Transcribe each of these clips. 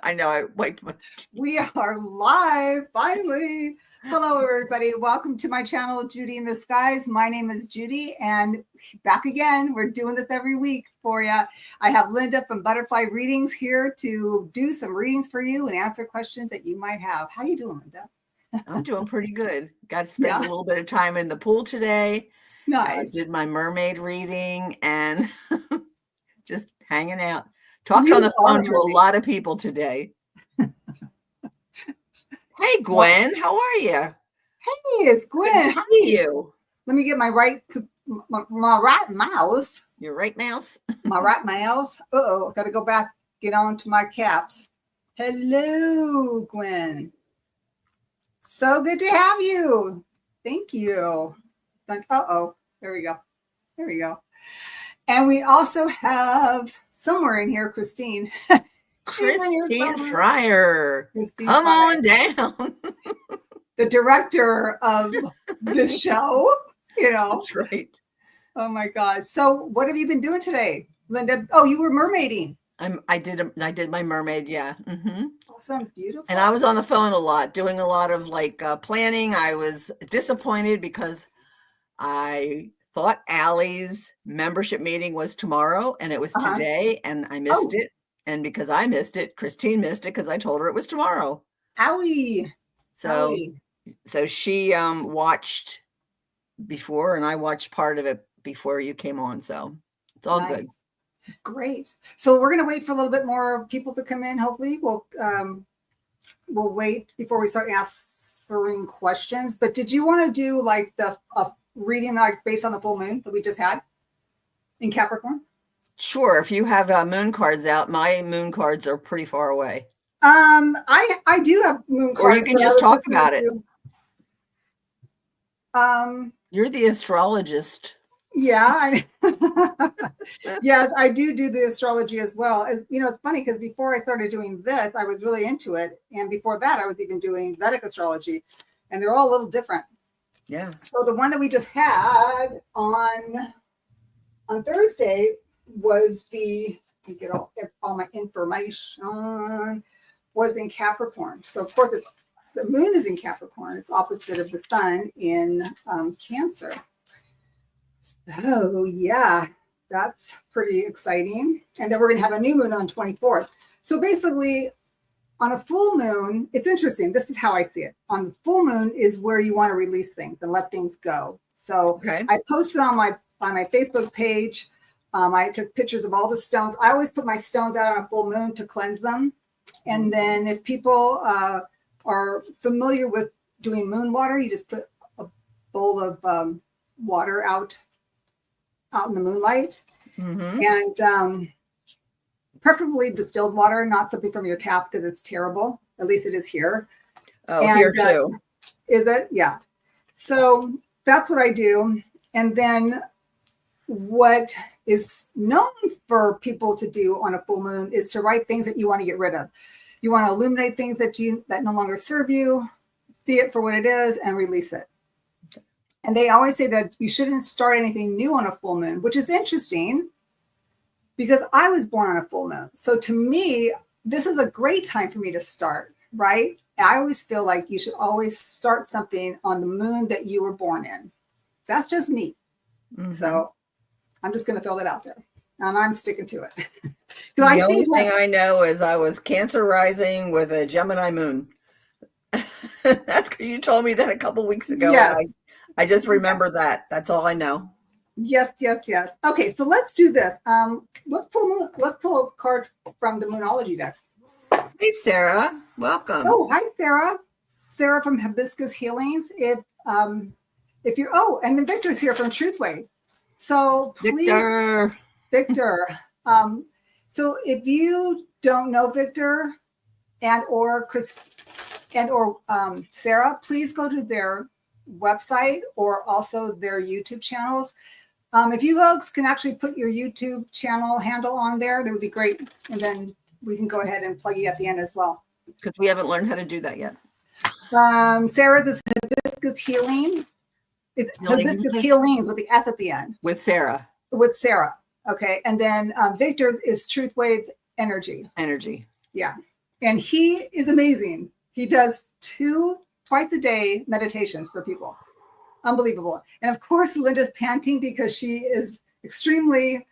I know. We are live, finally. Hello, everybody. Welcome to my channel, Judy in the Skies. My name is Judy, and back again. We're doing this every week for you. I have Linda from Butterfly Readings here to do some readings for you and answer questions that you might have. How you doing, Linda? I'm doing pretty good. Got to spend a little bit of time in the pool today. Nice. I did my mermaid reading and just hanging out. Talked on the phone to a lot of people today. Hey, Gwen, how are you? Hey, it's Gwen. Good to see you. Let me get my right mouse. Your right mouse? My right mouse. Uh-oh, got to go back, get on to my caps. Hello, Gwen. So good to have you. Thank you. Uh-oh, there we go. There we go. And we also have somewhere in here, Christine. Christine Fryer. Come on down. The director of the show, you know. That's right. Oh my God. So what have you been doing today, Linda? Oh, you were mermaiding. I did my mermaid, yeah. Awesome, beautiful. And I was on the phone a lot, doing a lot of planning. I was disappointed because I thought Allie's membership meeting was tomorrow and it was today, and I missed it. And because I missed it, Christine missed it because I told her it was tomorrow. Allie. So she watched before, and I watched part of it before you came on. So it's all good. Great. So we're going to wait for a little bit more people to come in. Hopefully we'll wait before we start answering questions. But did you want to do like the reading based on the full moon that we just had in Capricorn? Sure. If you have moon cards out, my moon cards are pretty far away. I do have moon cards. Or you can just talk about it. You're the astrologist. Yeah. Yes, I do the astrology as well. As you know, it's funny because before I started doing this, I was really into it. And before that, I was even doing Vedic astrology. And they're all a little different. Yeah. So the one that we just had on Thursday was let me get all my information, was in Capricorn. So of course the moon is in Capricorn. It's opposite of the sun in Cancer. So yeah, that's pretty exciting. And then we're going to have a new moon on 24th. So basically on a full moon, it's interesting. This is how I see it. On the full moon is where you want to release things and let things go. So I posted on my Facebook page. I took pictures of all the stones. I always put my stones out on a full moon to cleanse them. And then if people are familiar with doing moon water, you just put a bowl of water out in the moonlight. And preferably distilled water, not something from your tap because it's terrible. At least it is here. Oh, and, here too. Is it? Yeah. So that's what I do. And then what is known for people to do on a full moon is to write things that you want to get rid of. You want to illuminate things that no longer serve you, see it for what it is, and release it. And they always say that you shouldn't start anything new on a full moon, which is interesting because I was born on a full moon. So to me, this is a great time for me to start, right? I always feel like you should always start something on the moon that you were born in. That's just me. So I'm just going to throw that out there, and I'm sticking to it. The only thing I know is I was Cancer rising with a Gemini moon. That's because you told me that a couple weeks ago. Yes. I just remember that. That's all I know. Yes. Okay, so let's do this. Let's pull a card from the Moonology deck. Hey, Sarah. Welcome. Oh, hi, Sarah. Sarah from Hibiscus Healings. If you're and then Victor's here from Truthwave. So please, Victor. So if you don't know Victor and or Chris and or Sarah, please go to their website or also their YouTube channels. If you folks can actually put your YouTube channel handle on there, that would be great. And then we can go ahead and plug you at the end as well. Because we haven't learned how to do that yet. Sarah's is Hibiscus Healing. It's Hibiscus Healings with the S at the end. With Sarah. Okay. And then Victor's is Truthwave Energy. Energy. Yeah. And he is amazing. He does twice a day meditations for people. Unbelievable. And of course, Linda's panting because she is extremely,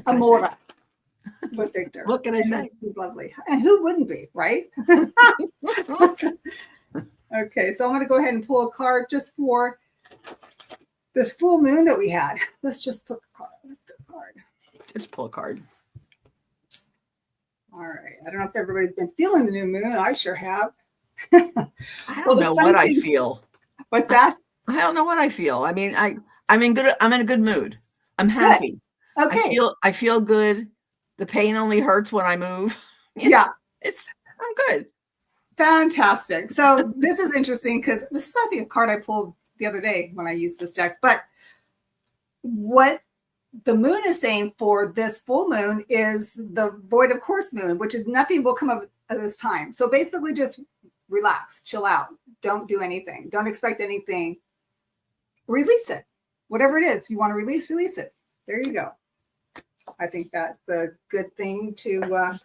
amora with Victor. What can I say? He's lovely. And who wouldn't be, right? Okay, so I'm going to go ahead and pull a card just for this full moon that we had. Let's just pick a card. Let's pick a card. Just pull a card. All right. I don't know if everybody's been feeling the new moon. I sure have. I don't know what I feel. What's that? I don't know what I feel. I mean, I'm in a good mood. I'm happy. Good. Okay. I feel good. The pain only hurts when I move. Yeah. I'm good. Fantastic. So this is interesting because this is, I think, a card I pulled the other day when I used this deck. But what the moon is saying for this full moon is the void of course moon, which is nothing will come up at this time. So basically just relax, chill out. Don't do anything. Don't expect anything. Release it. Whatever it is you want to release it. There you go. I think that's a good thing to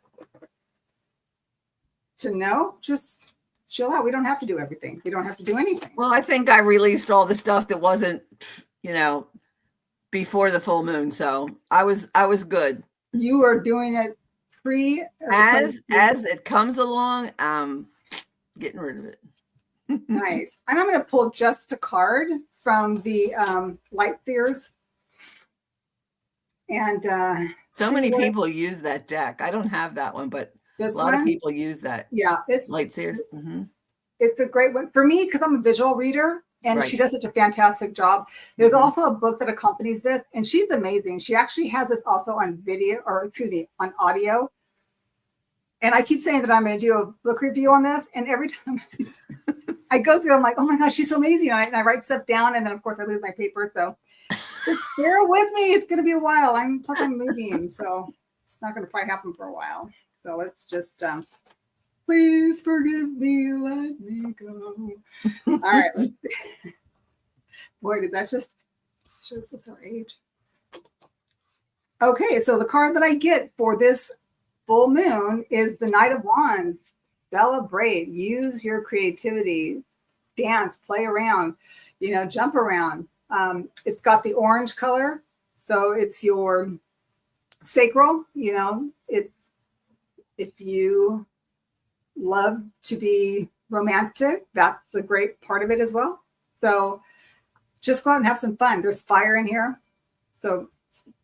know. Just chill out. We don't have to do everything. We don't have to do anything. Well, I think I released all the stuff that wasn't, before the full moon. So I was good. You are doing it as it comes along. Getting rid of it. Nice. And I'm going to pull just a card from the Light Seers. And so many people use that deck. I don't have that one, but a lot of people use that. Yeah, it's Light Seers. It's a great one for me because I'm a visual reader, and she does such a fantastic job. There's also a book that accompanies this, and she's amazing. She actually has this also on on audio. And I keep saying that I'm going to do a book review on this, and every time I go through, I'm like, oh my gosh, she's so amazing. And I write stuff down, and then of course I lose my paper. So just bear with me. It's going to be a while. I'm moving, so it's not going to probably happen for a while. So let's just, please forgive me, let me go. All right, let's see. Boy, did that just shows us our age. Okay, so the card that I get for this full moon is the Knight of Wands. Celebrate, use your creativity, dance, play around, jump around. It's got the orange color, so it's your sacral. It's if you love to be romantic, that's a great part of it as well. So just go out and have some fun. There's fire in here, so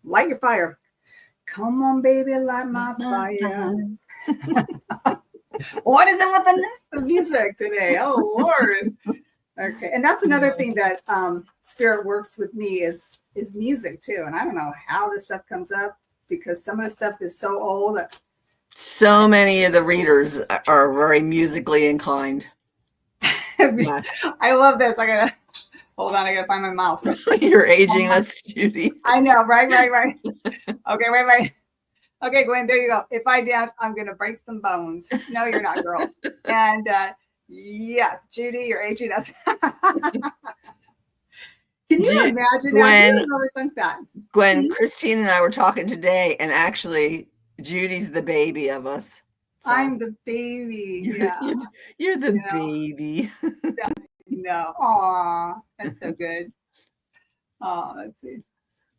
light your fire. Come on, baby, light my fire. What is it with the music today? Oh, Lord. Okay. And that's another thing that Spirit works with me is music, too. And I don't know how this stuff comes up because some of the stuff is so old. So many of the readers are very musically inclined. Yes. I love this. Hold on. I got to find my mouse. You're aging us, Judy. I know. Right. Okay, wait. Okay, Gwen, there you go. If I dance, I'm going to break some bones. No, you're not, girl. And yes, Judy, you're aging us. Can you imagine Gwen, Christine and I were talking today, and actually, Judy's the baby of us. So I'm the baby. You're the baby. No. Aw, that's so good. Oh, let's see.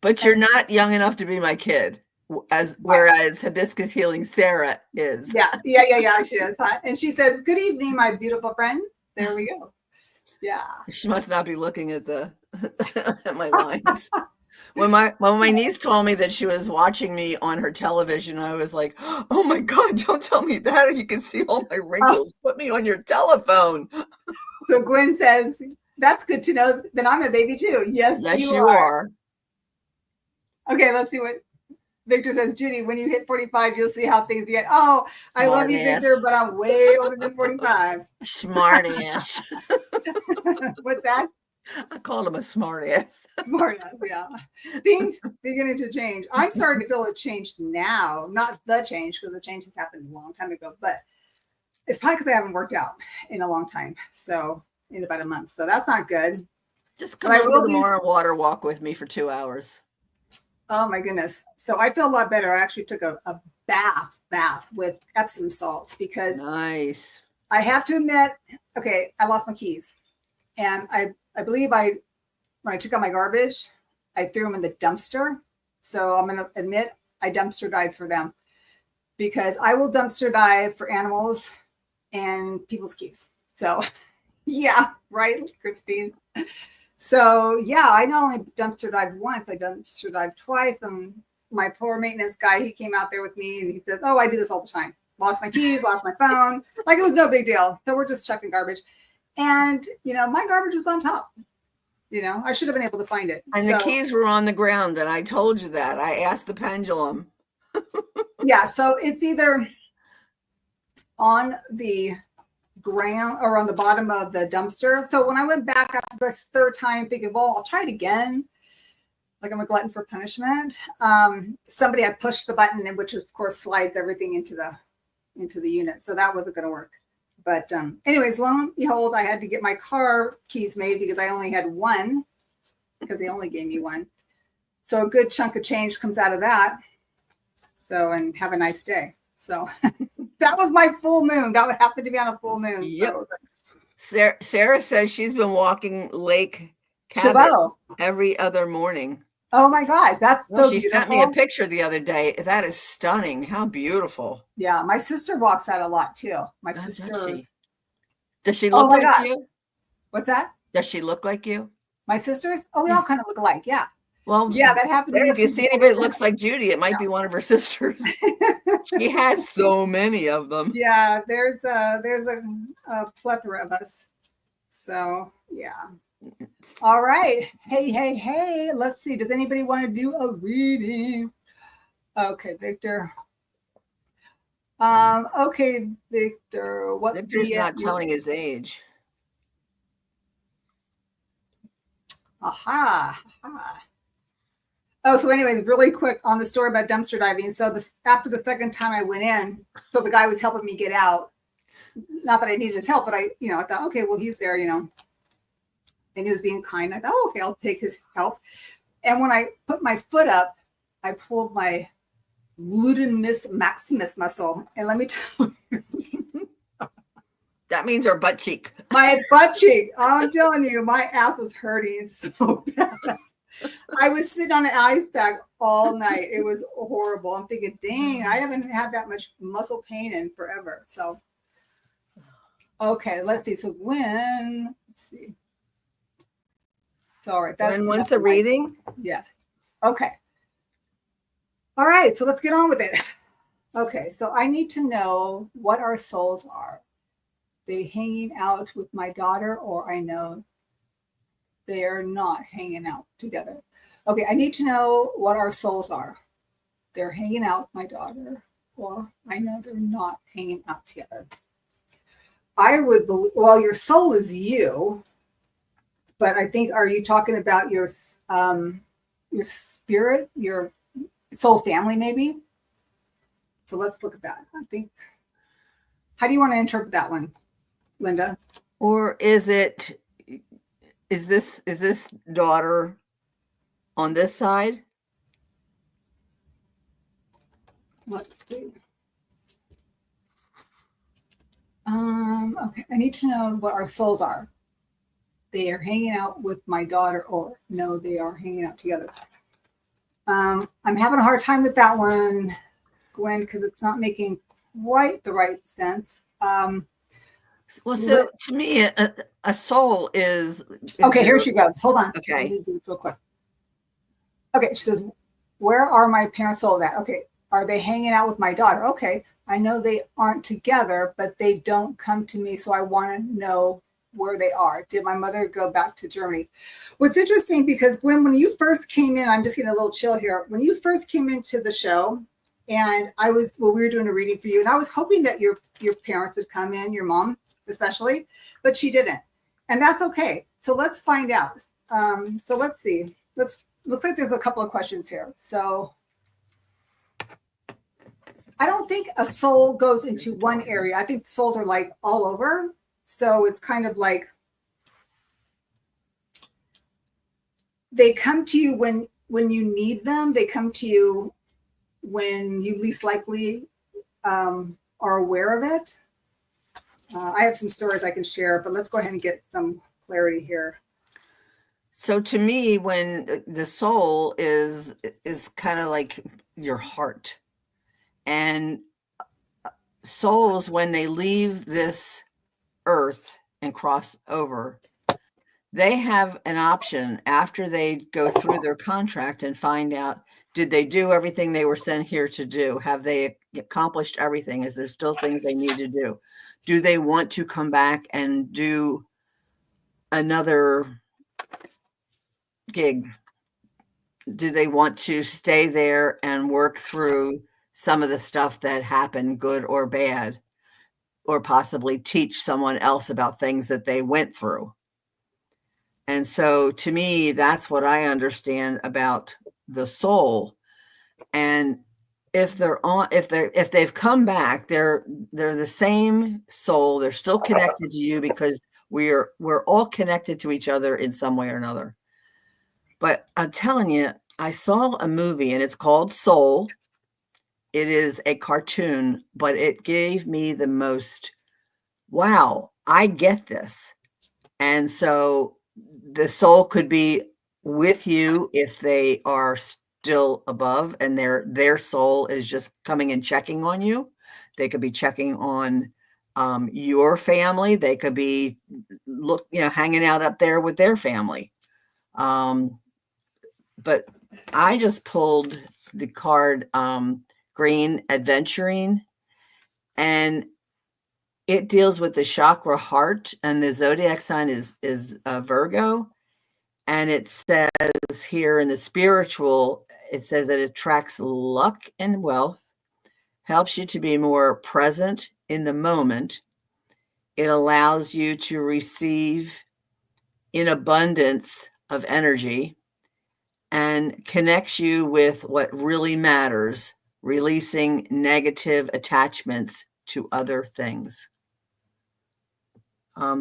But you're not young enough to be my kid, whereas Hibiscus Healing Sarah is. Yeah, she is. Huh? And she says, "Good evening, my beautiful friends." There we go. Yeah. She must not be looking at at my lines. When my niece told me that she was watching me on her television, I was like, "Oh my God, don't tell me that. You can see all my wrinkles. Put me on your telephone." So Gwen says, "That's good to know that I'm a baby too." Yes, you are. Okay, let's see what Victor says. Judy, when you hit 45, you'll see how things get. Oh, I love you, Victor, but I'm way older than 45. Smart ass. What's that? I called him a smart ass. Smart ass, yeah. Things beginning to change. I'm starting to feel a change now. Not the change, because the change has happened a long time ago, but it's probably because I haven't worked out in a long time. So in about a month. So that's not good. Just come over tomorrow and water walk with me for 2 hours. Oh my goodness. So I feel a lot better. I actually took a bath with Epsom salts because nice. I have to admit, okay, I lost my keys. And I believe when I took out my garbage, I threw them in the dumpster. So I'm going to admit I dumpster dived for them because I will dumpster dive for animals and people's keys. So yeah, right, Christine. So yeah, I not only dumpster dived once, I dumpster dived twice. And my poor maintenance guy, he came out there with me and he said, "Oh, I do this all the time. Lost my keys, lost my phone." Like it was no big deal. So we're just chucking garbage. And, my garbage was on top. I should have been able to find it. And the keys were on the ground. And I told you that. I asked the pendulum. Yeah. So it's either on the ground or on the bottom of the dumpster. So when I went back after the third time thinking, well, I'll try it again. Like I'm a glutton for punishment. Somebody had pushed the button, which of course slides everything into the unit. So that wasn't going to work. But anyways, lo and behold, I had to get my car keys made because I only had one because they only gave me one. So a good chunk of change comes out of that. So, and have a nice day. So that was my full moon. That would happen to be on a full moon. Yep. So Sarah says she's been walking Lake Cabot every other morning. Oh my gosh, that's so beautiful. She sent me a picture the other day. That is stunning. How beautiful. Yeah, my sister walks that a lot too. My sister. Does she look like you? What's that? Does she look like you? My sisters? Oh, we all kind of look alike. Yeah. Well, yeah, that happened to me. If you see anybody that looks like Judy, it might be one of her sisters. She has so many of them. Yeah, there's a plethora of us. So yeah. All right. Hey. Let's see. Does anybody want to do a reading? Okay, Victor. Okay, Victor. Victor's not telling his age. Aha. Oh, so anyways, really quick on the story about dumpster diving. So after the second time I went in, so the guy was helping me get out. Not that I needed his help, but I thought, okay, well, he's there, and he was being kind. I thought, oh, okay, I'll take his help. And when I put my foot up, I pulled my glutamus maximus muscle. And let me tell you. That means our butt cheek. My butt cheek. I'm telling you, my ass was hurting so bad. I was sitting on an ice pack all night. It was horrible. I'm thinking, dang, I haven't had that much muscle pain in forever. So, okay, let's see. So let's see. So, all right. When wants a reading? Yes. Okay. All right. So let's get on with it. Okay. So I need to know what our souls are. They hanging out with my daughter, or I know they are not hanging out together. Okay. I need to know what our souls are. They're hanging out with my daughter, or I know they're not hanging out together. I would believe, well, your soul is you. But I think, are you talking about your spirit, your soul family, maybe? So let's look at that. I think. How do you want to interpret that one, Linda? Or is this daughter on this side? Let's see. Okay, I need to know what our souls are. They are hanging out with my daughter, or no, they are hanging out together. I'm having a hard time with that one, Gwen, because it's not making quite the right sense. Well, so to me, a soul is okay, here she goes. Hold on. Okay. Let me do this real quick. Okay, she says, where are my parents' souls at? Okay, are they hanging out with my daughter? Okay, I know they aren't together, but they don't come to me, so I want to know where they are. Did my mother go back to Germany? What's interesting, because Gwen, when you first came in, I'm just getting a little chill here. When you first came into the show, and we were doing a reading for you, and I was hoping that your parents would come in, your mom especially, but she didn't, and that's okay. So let's find out. So let's see. Looks like there's a couple of questions here. So I don't think a soul goes into one area. I think souls are like all over. So it's kind of like they come to you when you need them. They come to you when you least likely are aware of it. I have some stories I can share, but let's go ahead and get some clarity here. So to me, when the soul is kind of like your heart, and souls, when they leave this earth and cross over, they have an option after they go through their contract and find out, did they do everything they were sent here to do? Have they accomplished everything? Is there still things they need to do? Do they want to come back and do another gig? Do they want to stay there and work through some of the stuff that happened, good or bad, or possibly teach someone else about things that they went through? And so to me, that's what I understand about the soul. And if they've come back, they're the same soul. They're still connected to you because we're all connected to each other in some way or another. But I'm telling you, I saw a movie and it's called Soul. It is a cartoon, but it gave me the most, wow, I get this. And so the soul could be with you if they are still above and their soul is just coming and checking on you. They could be checking on your family. They could be hanging out up there with their family. But I just pulled the card Green Adventuring, and it deals with the chakra heart, and the zodiac sign is Virgo. And it says here in the spiritual, it says that it attracts luck and wealth, helps you to be more present in the moment. It allows you to receive in abundance of energy and connects you with what really matters, releasing negative attachments to other things.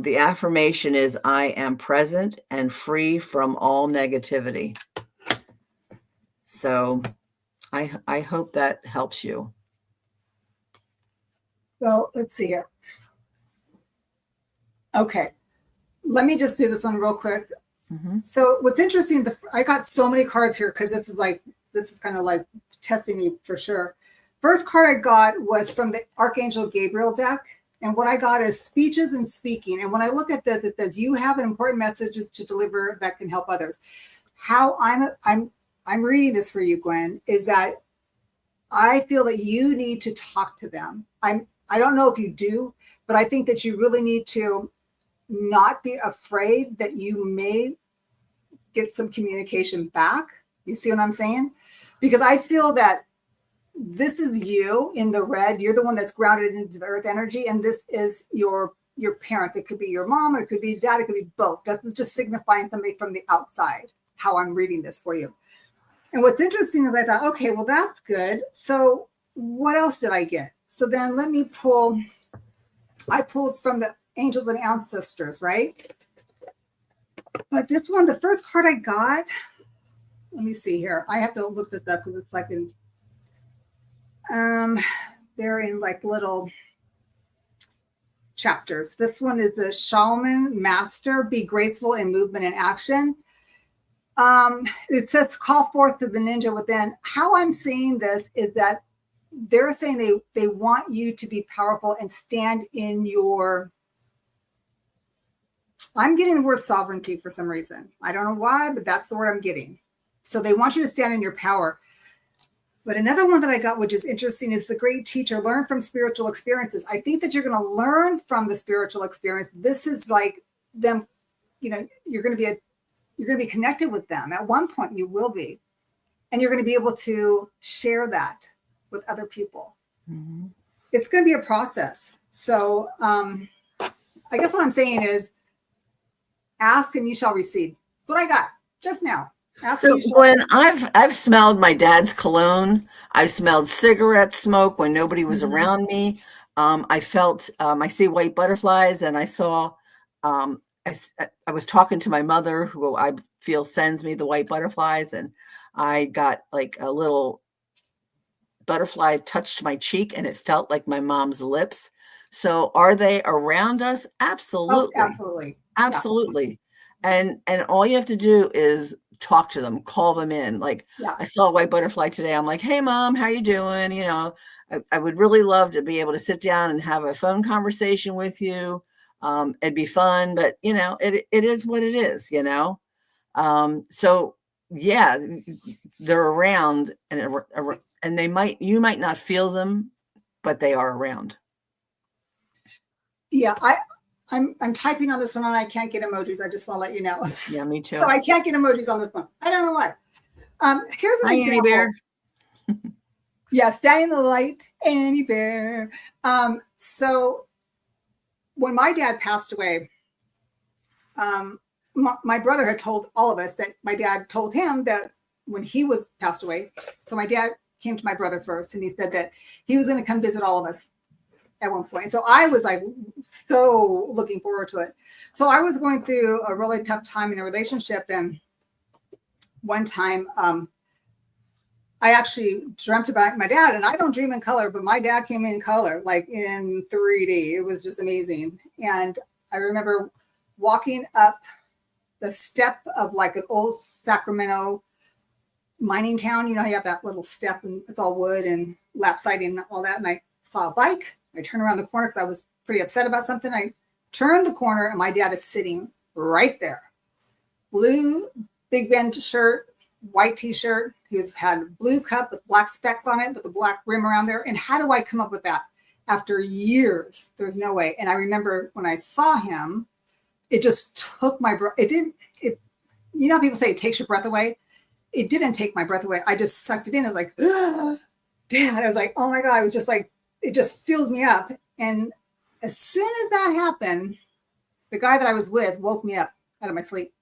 The affirmation is, I am present and free from all negativity. So I hope that helps you. Well, let's see here. Okay. Let me just do this one real quick. Mm-hmm. So what's interesting, I got so many cards here because this is kind of like testing me for sure. First card I got was from the Archangel Gabriel deck. And what I got is speeches and speaking. And when I look at this, it says you have an important message to deliver that can help others. How I'm reading this for you, Gwen, is that I feel that you need to talk to them. I don't know if you do, but I think that you really need to not be afraid that you may get some communication back. You see what I'm saying? Because I feel that this is you in the red. You're the one that's grounded into the earth energy. And this is your parents. It could be your mom, or it could be dad. It could be both. That's just signifying something from the outside, how I'm reading this for you. And what's interesting is I thought, okay, well, that's good. So what else did I get? So then let me pull. I pulled from the angels and ancestors, right? But this one, the first card I got, let me see here. I have to look this up because it's like in, they're in like little chapters. This one is the Shaman Master, be graceful in movement and action. It says call forth to the ninja within. How I'm seeing this is that they're saying they want you to be powerful and stand in your, I'm getting the word sovereignty for some reason. I don't know why, but that's the word I'm getting. So they want you to stand in your power. But another one that I got, which is interesting, is the great teacher, learn from spiritual experiences. I think that you're going to learn from the spiritual experience. This is like them, you're going to be connected with them. At one point you will be, and you're going to be able to share that with other people. Mm-hmm. It's going to be a process. So I guess what I'm saying is ask and you shall receive. That's what I got just now. So Gwen, I've smelled my dad's cologne. I've smelled cigarette smoke when nobody was mm-hmm. around me. I felt, I see white butterflies, and I saw, I was talking to my mother, who I feel sends me the white butterflies, and I got like a little butterfly touched my cheek and it felt like my mom's lips. So are they around us? Oh, Absolutely. absolutely. Yeah. Absolutely. And all you have to do is talk to them, call them in. Like Yeah. I saw a white butterfly today. I'm like, hey mom, how you doing? I would really love to be able to sit down and have a phone conversation with you. It'd be fun, but it is what it is, so yeah, they're around and you might not feel them, but they are around. Yeah, I'm typing on this one and I can't get emojis. I just want to let you know. Yeah, me too. So I can't get emojis on this one. I don't know why. Here's an Hi, example. Annie Bear. Yeah, standing in the light, Annie Bear. So when my dad passed away, my brother had told all of us that my dad told him that when he was passed away. So my dad came to my brother first, and he said that he was going to come visit all of us at one point. So I was like so looking forward to it. So I was going through a really tough time in a relationship, and one time I actually dreamt about my dad, and I don't dream in color, but my dad came in color, like in 3D. It was just amazing. And I remember walking up the step of like an old Sacramento mining town. You know, you have that little step and it's all wood and lap siding and all that. And I saw a bike. I turned around the corner because I was pretty upset about something. I turned the corner and my dad is sitting right there. Blue Big Bend shirt, white t-shirt. He had a blue cup with black specks on it with a black rim around there. And how do I come up with that? After years, there's no way. And I remember when I saw him, it just took my breath. You know how people say it takes your breath away? It didn't take my breath away. I just sucked it in. I was like, Dad. I was like, oh my God. I was just like, it just filled me up. And as soon as that happened, the guy that I was with woke me up out of my sleep.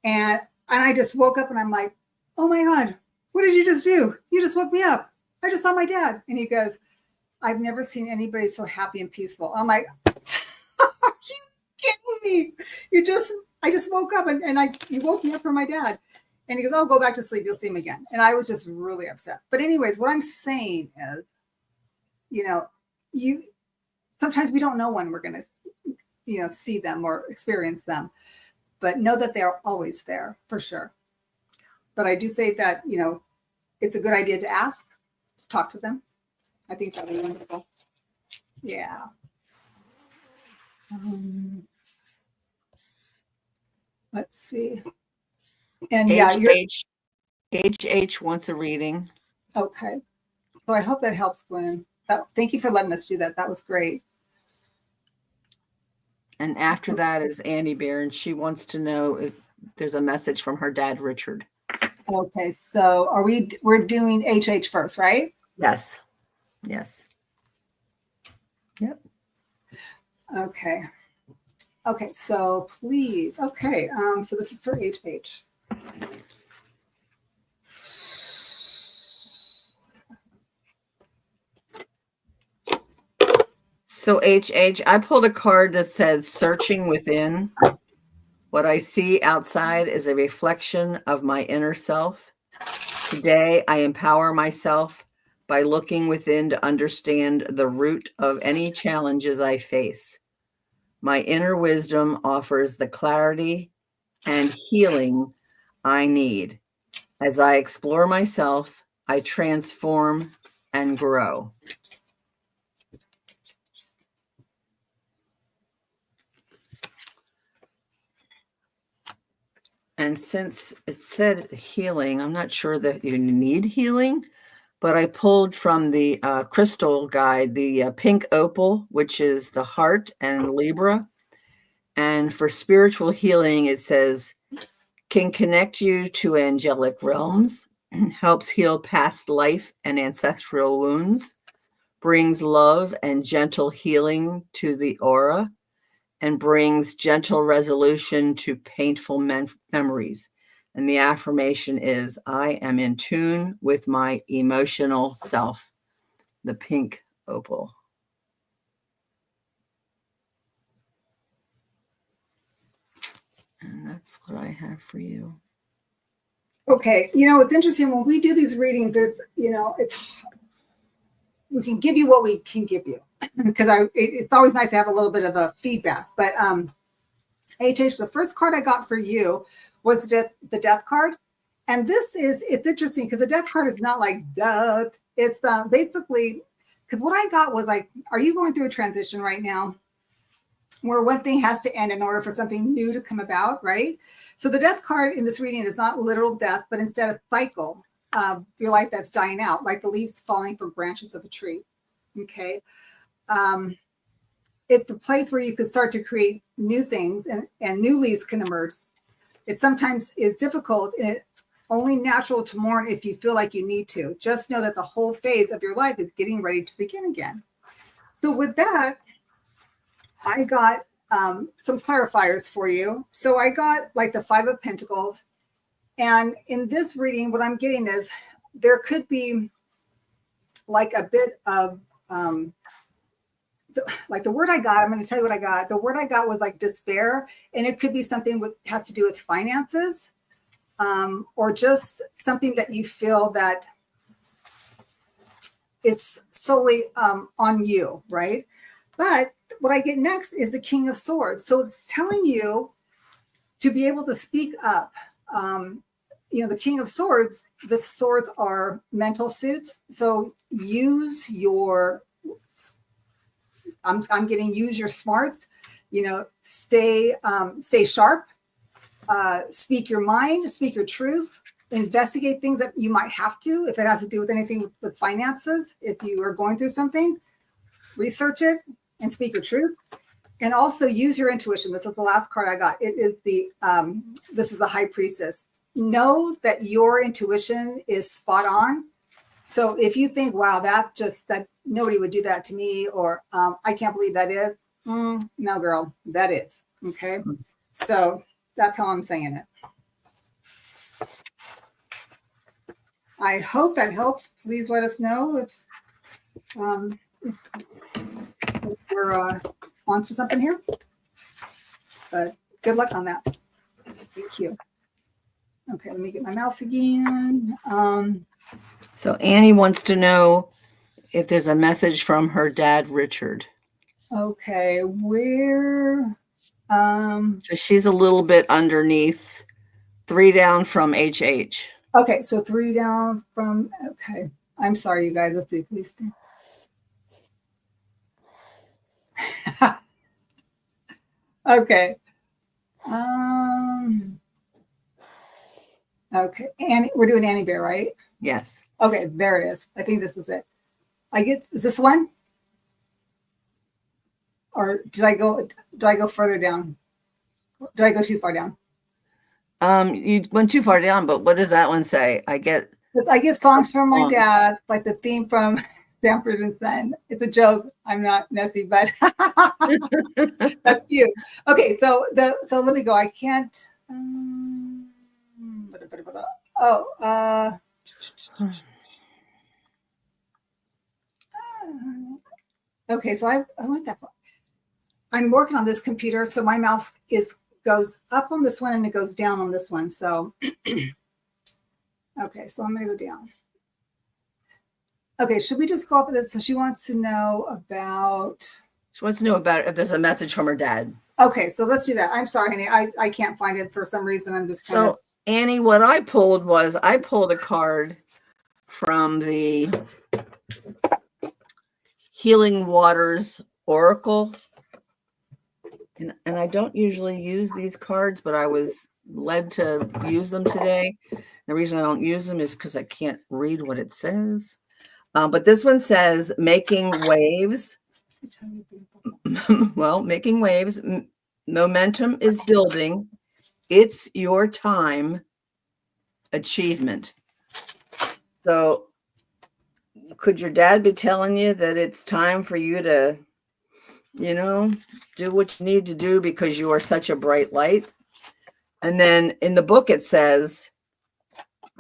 And I just woke up and I'm like, oh my God, what did you just do? You just woke me up. I just saw my dad. And he goes, I've never seen anybody so happy and peaceful. I'm like, are you kidding me? I just woke up and you woke me up from my dad. And he goes, oh, go back to sleep. You'll see him again. And I was just really upset. But anyways, what I'm saying is, sometimes we don't know when we're going to, see them or experience them, but know that they're always there for sure. But I do say that, it's a good idea to ask, to talk to them. I think that would be wonderful. Yeah. Let's see. And yeah, HH wants a reading. Okay. So I hope that helps, Gwen. Thank you for letting us do that. That was great. And after that is Annie Bear, and she wants to know if there's a message from her dad, Richard. Okay, so we're doing HH first, right? Yes. Yep. Okay. Okay, so please. Okay, so this is for HH. So HH, I pulled a card that says searching within. What I see outside is a reflection of my inner self. Today, I empower myself by looking within to understand the root of any challenges I face. My inner wisdom offers the clarity and healing I need. As I explore myself, I transform and grow. And since it said healing, I'm not sure that you need healing, but I pulled from the crystal guide, the pink opal, which is the heart and Libra. And for spiritual healing, it says, can connect you to angelic realms, helps heal past life and ancestral wounds, brings love and gentle healing to the aura, and brings gentle resolution to painful memories. And the affirmation is, I am in tune with my emotional self, the pink opal. And that's what I have for you. Okay. You know, it's interesting when we do these readings, there's, you know, we can give you what we can give you because it's always nice to have a little bit of a feedback. But HH, the first card I got for you was the death card. And it's interesting because the death card is not like death. It's basically, because what I got was like, are you going through a transition right now where one thing has to end in order for something new to come about, right? So the death card in this reading is not literal death, but instead a cycle of your life that's dying out, like the leaves falling from branches of a tree. Okay. It's the place where you could start to create new things and new leaves can emerge. It sometimes is difficult and it's only natural to mourn if you feel like you need to. Just know that the whole phase of your life is getting ready to begin again. So with that, I got some clarifiers for you. So I got like the 5 of Pentacles. And in this reading, what I'm getting is there could be like a bit of, like the word I got, I'm going to tell you what I got. The word I got was like despair. And it could be something has to do with finances or just something that you feel that it's solely on you, right? But what I get next is the King of Swords. So it's telling you to be able to speak up. You know, the King of Swords, the swords are mental suits. So use your, I'm getting use your smarts, you know, stay sharp, speak your mind, speak your truth, investigate things that you might have to, if it has to do with anything with finances, if you are going through something, research it and speak your truth. And also use your intuition. This is the last card I got. It is this is the High Priestess. Know that your intuition is spot on. So if you think, wow, that nobody would do that to me, or I can't believe that is, no, girl, that is. Okay. So that's how I'm saying it. I hope that helps. Please let us know if we're on to something here. But good luck on that. Thank you. Okay, let me get my mouse again. So Annie wants to know if there's a message from her dad, Richard. Okay, where? So she's a little bit underneath, 3 down from HH. Okay, so 3 down from, okay. I'm sorry, you guys. Let's see, please. Okay. Okay, Annie, we're doing Annie Bear, right? Yes. Okay, there it is. I think this is it. Is this one? Or do I go further down? Did I go too far down? You went too far down, but what does that one say? I get songs from my dad, like the theme from Sanford and Son. It's a joke. I'm not Nessie, but that's cute. Okay, so let me go. I can't. Okay, so I went that far. I'm working on this computer, so my mouse goes up on this one and it goes down on this one. So, okay, so I'm going to go down. Okay, should we just go up with this? So she wants to know about. She wants to know about if there's a message from her dad. Okay, so let's do that. I'm sorry, honey. I can't find it for some reason. I'm just kind of. Annie, what I pulled a card from the Healing Waters Oracle. And I don't usually use these cards, but I was led to use them today. The reason I don't use them is because I can't read what it says. But this one says, making waves. Well, making waves. Momentum is building. It's your time. Achievement. So could your dad be telling you that it's time for you to, do what you need to do because you are such a bright light? And then in the book, it says,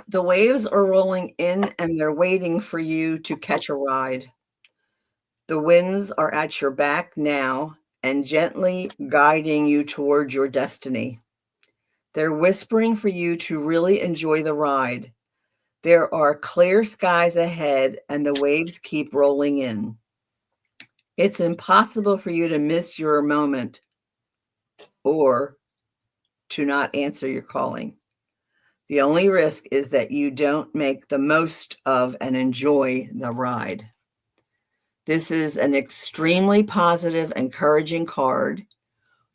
the waves are rolling in and they're waiting for you to catch a ride. The winds are at your back now and gently guiding you toward your destiny. They're whispering for you to really enjoy the ride. There are clear skies ahead and the waves keep rolling in. It's impossible for you to miss your moment or to not answer your calling. The only risk is that you don't make the most of and enjoy the ride. This is an extremely positive, encouraging card.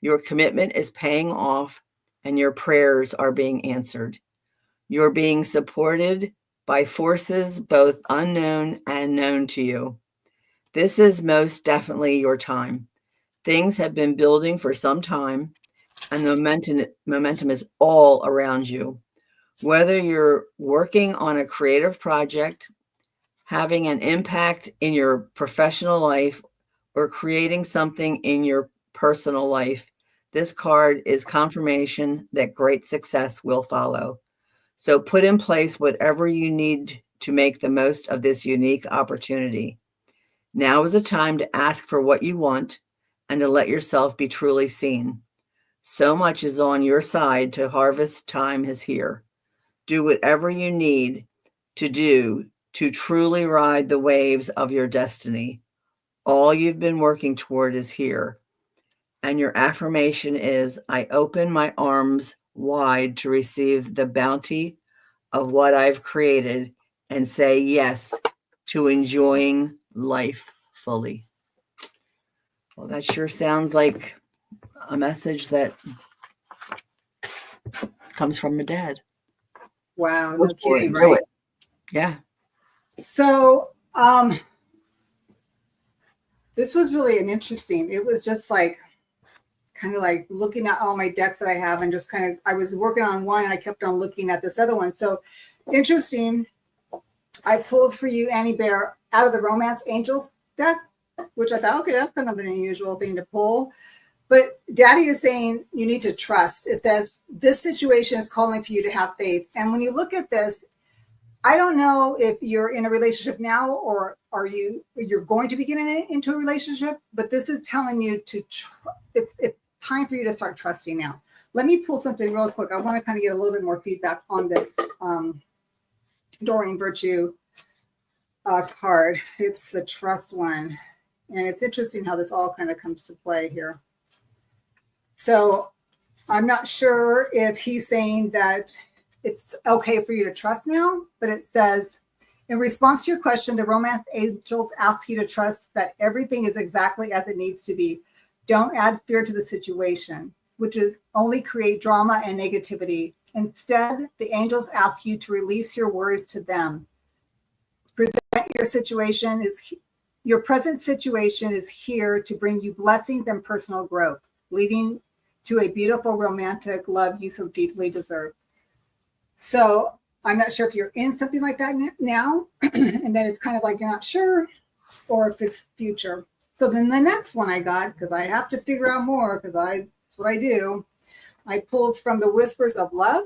Your commitment is paying off and your prayers are being answered. You're being supported by forces both unknown and known to you. This is most definitely your time. Things have been building for some time, and the momentum is all around you. Whether you're working on a creative project, having an impact in your professional life, or creating something in your personal life, this card is confirmation that great success will follow. So put in place whatever you need to make the most of this unique opportunity. Now is the time to ask for what you want and to let yourself be truly seen. So much is on your side to harvest time is here. Do whatever you need to do to truly ride the waves of your destiny. All you've been working toward is here. And your affirmation is, I open my arms wide to receive the bounty of what I've created and say yes to enjoying life fully. Well, that sure sounds like a message that comes from a dad. Wow, Go no for it, kidding, do right? it. Yeah. So, this was really an interesting. It was just like kind of like looking at all my decks that I have and just kind of, I was working on one and I kept on looking at this other one. So interesting. I pulled for you, Annie Bear, out of the Romance Angels deck, which I thought, okay, that's kind of an unusual thing to pull. But Daddy is saying you need to trust. It says this situation is calling for you to have faith. And when you look at this, I don't know if you're in a relationship now or you're going to be getting into a relationship, but this is telling you to it's time for you to start trusting now. Let me pull something real quick. I want to kind of get a little bit more feedback on this Doreen Virtue card. It's the trust one. And it's interesting how this all kind of comes to play here. So I'm not sure if he's saying that it's okay for you to trust now, but it says, in response to your question, the Romance Angels ask you to trust that everything is exactly as it needs to be. Don't add fear to the situation, which is only create drama and negativity. Instead, the angels ask you to release your worries to them. Your present situation is here to bring you blessings and personal growth, leading to a beautiful romantic love you so deeply deserve. So I'm not sure if you're in something like that now, and then it's kind of like you're not sure, or if it's future. So then the next one I got, because I have to figure out more, because that's what I do, I pulled from the Whispers of Love.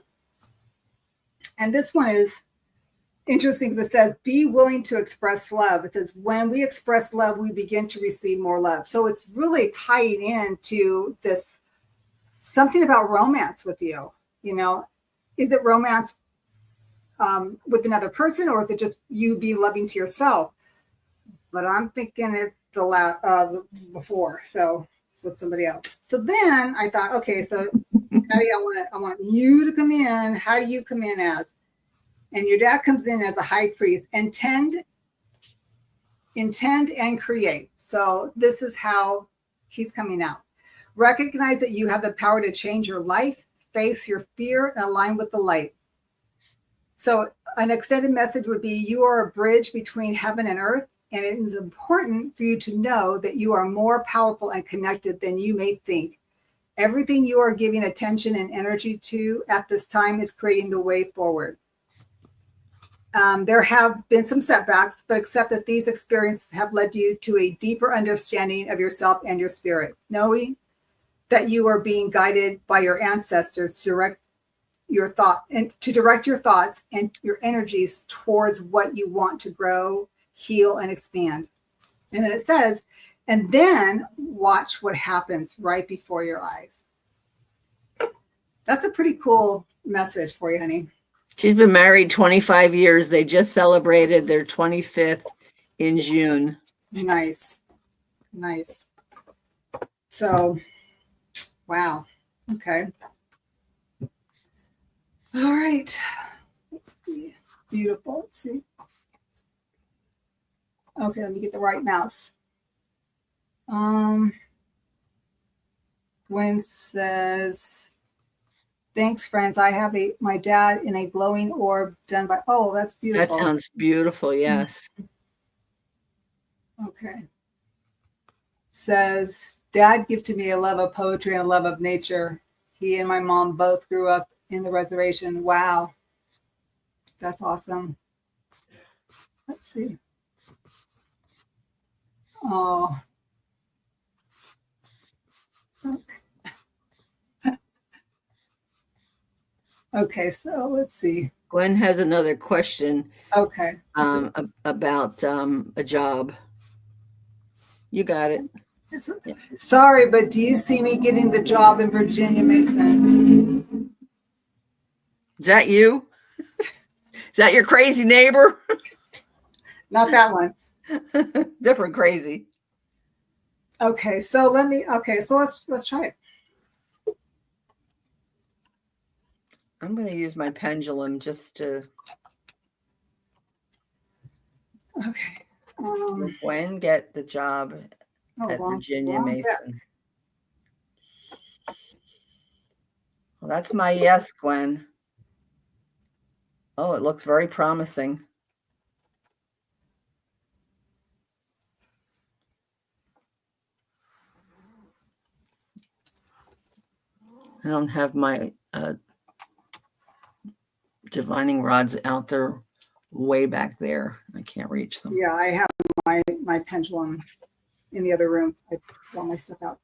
And this one is interesting because it says, be willing to express love. It says, when we express love, we begin to receive more love. So it's really tied into this, something about romance with you. You know, is it romance with another person, or is it just you be loving to yourself? But I'm thinking it's the before, so it's with somebody else. So then I thought, okay, so Daddy, I want you to come in. How do you come in as? And your dad comes in as the high priest. Intend and create. So this is how he's coming out. Recognize that you have the power to change your life, face your fear, and align with the light. So an extended message would be, you are a bridge between heaven and earth, and it is important for you to know that you are more powerful and connected than you may think. Everything you are giving attention and energy to at this time is creating the way forward. There have been some setbacks, but accept that these experiences have led you to a deeper understanding of yourself and your spirit, knowing that you are being guided by your ancestors to direct your thoughts and your energies towards what you want to grow, heal, and expand. And then it says, and then watch what happens right before your eyes. That's a pretty cool message for you, honey. She's been married 25 years. They just celebrated their 25th in June. Nice. Nice. So, wow. Okay. All right. Let's see. Beautiful. Let's see. Okay, let me get the right mouse. Gwen says, thanks, friends. I have my dad in a glowing orb done by, oh, that's beautiful. That sounds beautiful. Yes. Okay. Says, Dad gifted me a love of poetry and a love of nature. He and my mom both grew up in the reservation. Wow. That's awesome. Let's see. Oh. Okay, so let's see. Gwen has another question. Okay. About a job. You got it. Sorry, but do you see me getting the job in Virginia Mason? Is that you? Is that your crazy neighbor? Not that one. Different crazy. Okay, so let's try it. I'm going to use my pendulum just to. Okay. Gwen get the job at Virginia Mason. Well, that's my yes, Gwen. Oh, it looks very promising. I don't have my divining rods out there way back there. I can't reach them. Yeah, I have my pendulum in the other room. I put all my stuff out.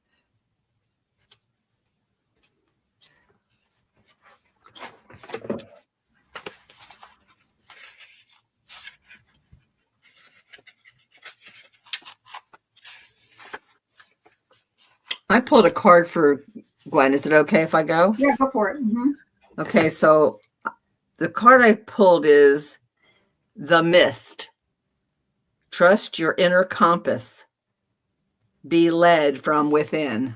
I pulled a card for Gwen. Is it okay if I go? Yeah, go for it. Mm-hmm. Okay, so the card I pulled is the Mist. Trust your inner compass. Be led from within.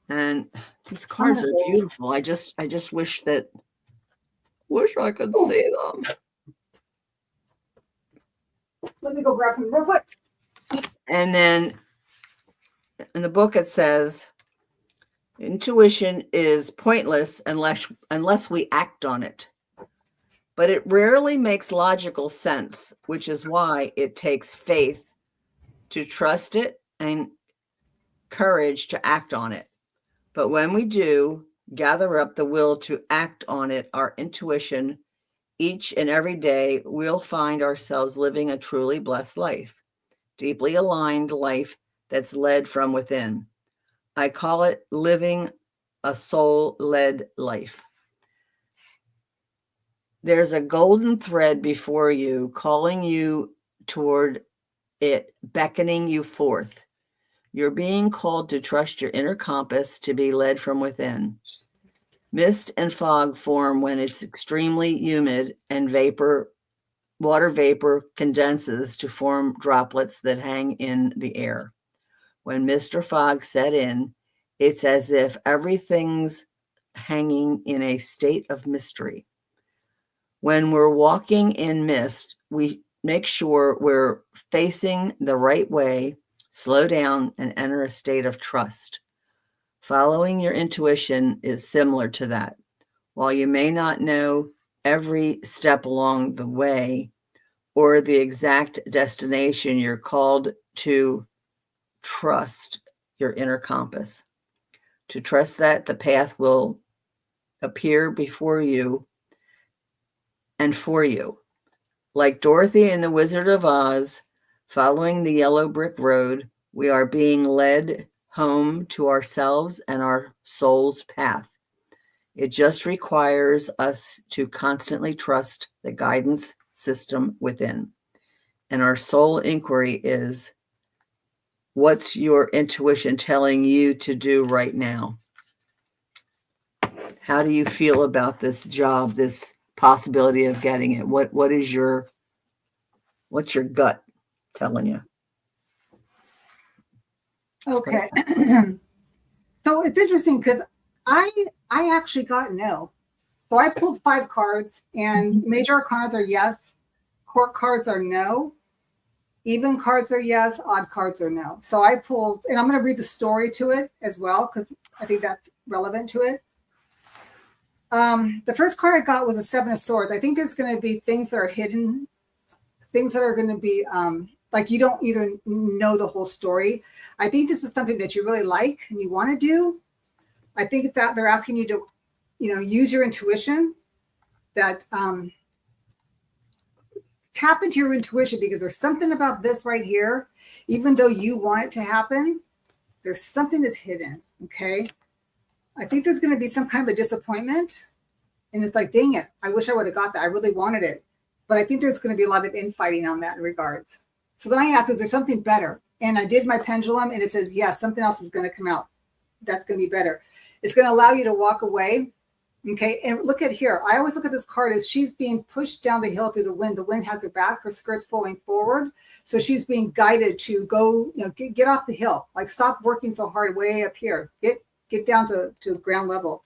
And these cards are beautiful. I just wish I could see them. Let me go grab them real quick. And then in the book it says, intuition is pointless unless we act on it. But it rarely makes logical sense, which is why it takes faith to trust it and courage to act on it. But when we do gather up the will to act on it, our intuition, each and every day, we'll find ourselves living a truly blessed life, deeply aligned life that's led from within. I call it living a soul-led life. There's a golden thread before you, calling you toward it, beckoning you forth. You're being called to trust your inner compass, to be led from within. Mist and fog form when it's extremely humid and water vapor condenses to form droplets that hang in the air. When mist or fog set in, it's as if everything's hanging in a state of mystery. When we're walking in mist, we make sure we're facing the right way, slow down, and enter a state of trust. Following your intuition is similar to that. While you may not know every step along the way or the exact destination, you're called to trust your inner compass. To trust that the path will appear before you and for you. Like Dorothy in The Wizard of Oz, following the yellow brick road, we are being led home to ourselves and our soul's path. It just requires us to constantly trust the guidance system within. And our soul inquiry is, what's your intuition telling you to do right now? How do you feel about this job, this possibility of getting it? What's your gut telling you? Okay. So it's interesting because I actually got no. So I pulled 5 cards, and major arcanas are yes, court cards are no, even cards are yes, odd cards are no. So I pulled, and I'm going to read the story to it as well because I think that's relevant to it. The first card I got was a 7 of Swords. I think there's going to be things that are hidden, things that are going to be like you don't even know the whole story. I think this is something that you really like and you want to do. I think it's that they're asking you to, use your intuition, that tap into your intuition, because there's something about this right here. Even though you want it to happen, there's something that's hidden. Okay. I think there's going to be some kind of a disappointment. And it's like, dang it, I wish I would have got that. I really wanted it. But I think there's going to be a lot of infighting on that in regards. So then I asked, is there something better? And I did my pendulum, and it says, yes, something else is going to come out. That's going to be better. It's going to allow you to walk away. Okay. And look at here. I always look at this card as she's being pushed down the hill through the wind. The wind has her back, her skirt's flowing forward. So she's being guided to go, get off the hill. Like, stop working so hard way up here. Get down to ground level.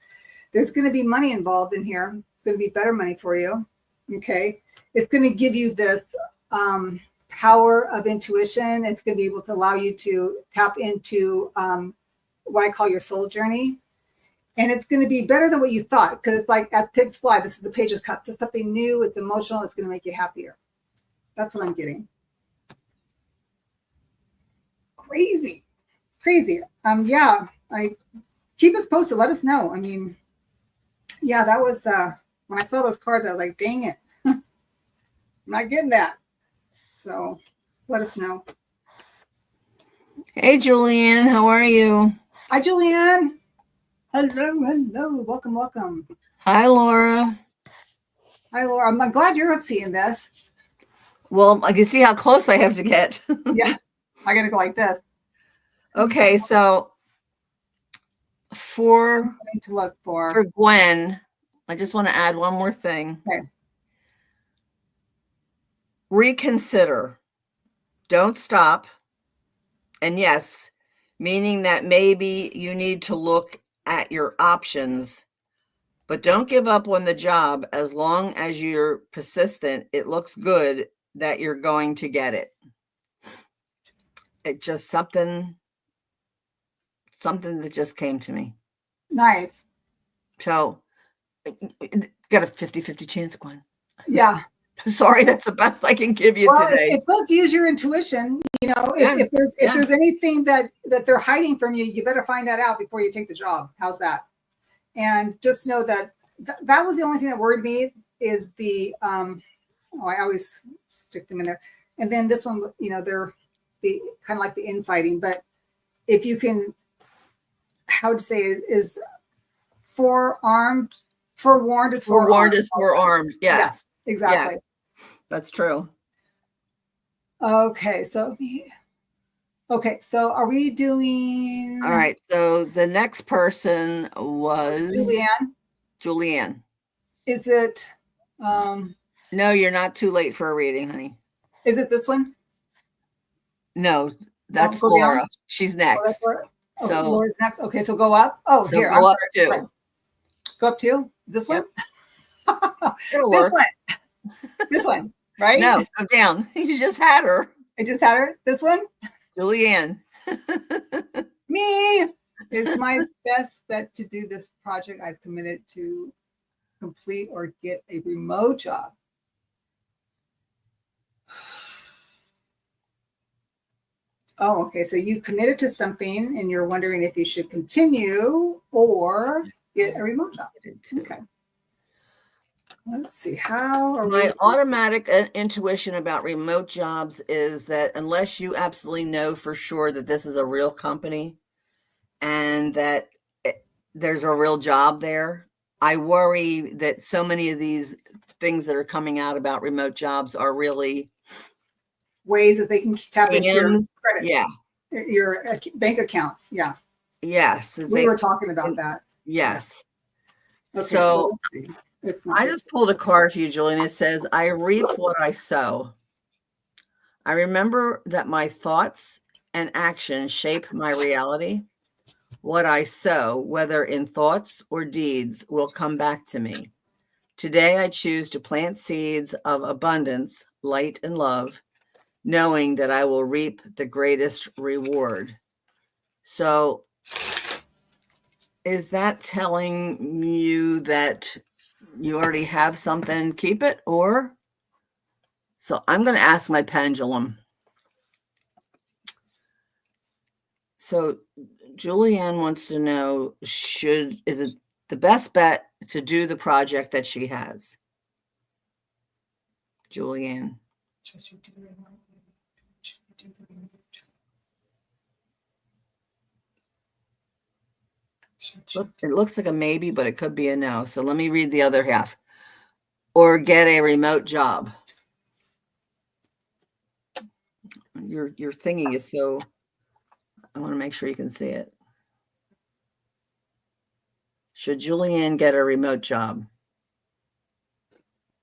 There's going to be money involved in here. It's going to be better money for you. Okay. It's going to give you this power of intuition. It's going to be able to allow you to tap into what I call your soul journey. And it's going to be better than what you thought, because it's like, as pigs fly, this is the Page of Cups. It's something new. It's emotional. It's going to make you happier. That's what I'm getting. Crazy. It's crazy. Yeah. Keep us posted. Let us know. I mean, yeah, that was, when I saw those cards, I was like, dang it. I'm not getting that. So let us know. Hey, Julianne, how are you? Hi, Julianne. Hello. Welcome. Hi, Laura. Hi, Laura. I'm glad you're seeing this. Well, I can see how close I have to get. Yeah, I got to go like this. Okay, so for to look for Gwen, I just want to add one more thing. Okay. Reconsider. Don't stop. And yes, meaning that maybe you need to look at your options, but don't give up on the job. As long as you're persistent, it looks good that you're going to get it. It just something that just came to me. Nice. So got a 50-50 chance, Gwen. Yeah. Sorry, that's the best I can give you today. It says use your intuition. If there's anything that they're hiding from you, you better find that out before you take the job. How's that? And just know that that was the only thing that worried me, is the I always stick them in there. And then this one, they're the kind of like the infighting. But if you can, how to say it, is forewarned is forearmed. Forewarned is forearmed. Yes, exactly. Yeah, that's true. Okay, so are we doing? All right. So the next person was Julianne. Is it? No, you're not too late for a reading, honey. Is it this one? No, that's Laura. Down? She's next. So Laura's next. Okay, so go up. Oh, so here. Go up 2. Right. Go up 2. This one. It'll work. This one, right? No, go down. You just had her. I just had her. This one. Julianne. Me. It's my best bet to do this project. I've committed to complete or get a remote job. Oh, okay. So you committed to something and you're wondering if you should continue or get a remote job. Okay. Let's see. My automatic intuition about remote jobs is that unless you absolutely know for sure that this is a real company and that there's a real job there, I worry that so many of these things that are coming out about remote jobs are really ways that they can tap into your credit. Yeah. Your bank accounts. Yeah. Yes. We were talking about that. Yes. Okay, So let's see. It's not I this. just pulled a card for you, Julian. It says, I reap what I sow. I remember that my thoughts and actions shape my reality. What I sow, whether in thoughts or deeds, will come back to me. Today, I choose to plant seeds of abundance, light, and love, knowing that I will reap the greatest reward. So, is that telling you that you already have something, keep it? Or, so I'm going to ask my pendulum. So, Julianne wants to know, is it the best bet to do the project that she has? Julianne. Look, it looks like a maybe, but it could be a no. So let me read the other half. Or get a remote job. Your thingy is so, I want to make sure you can see it. Should Julianne get a remote job?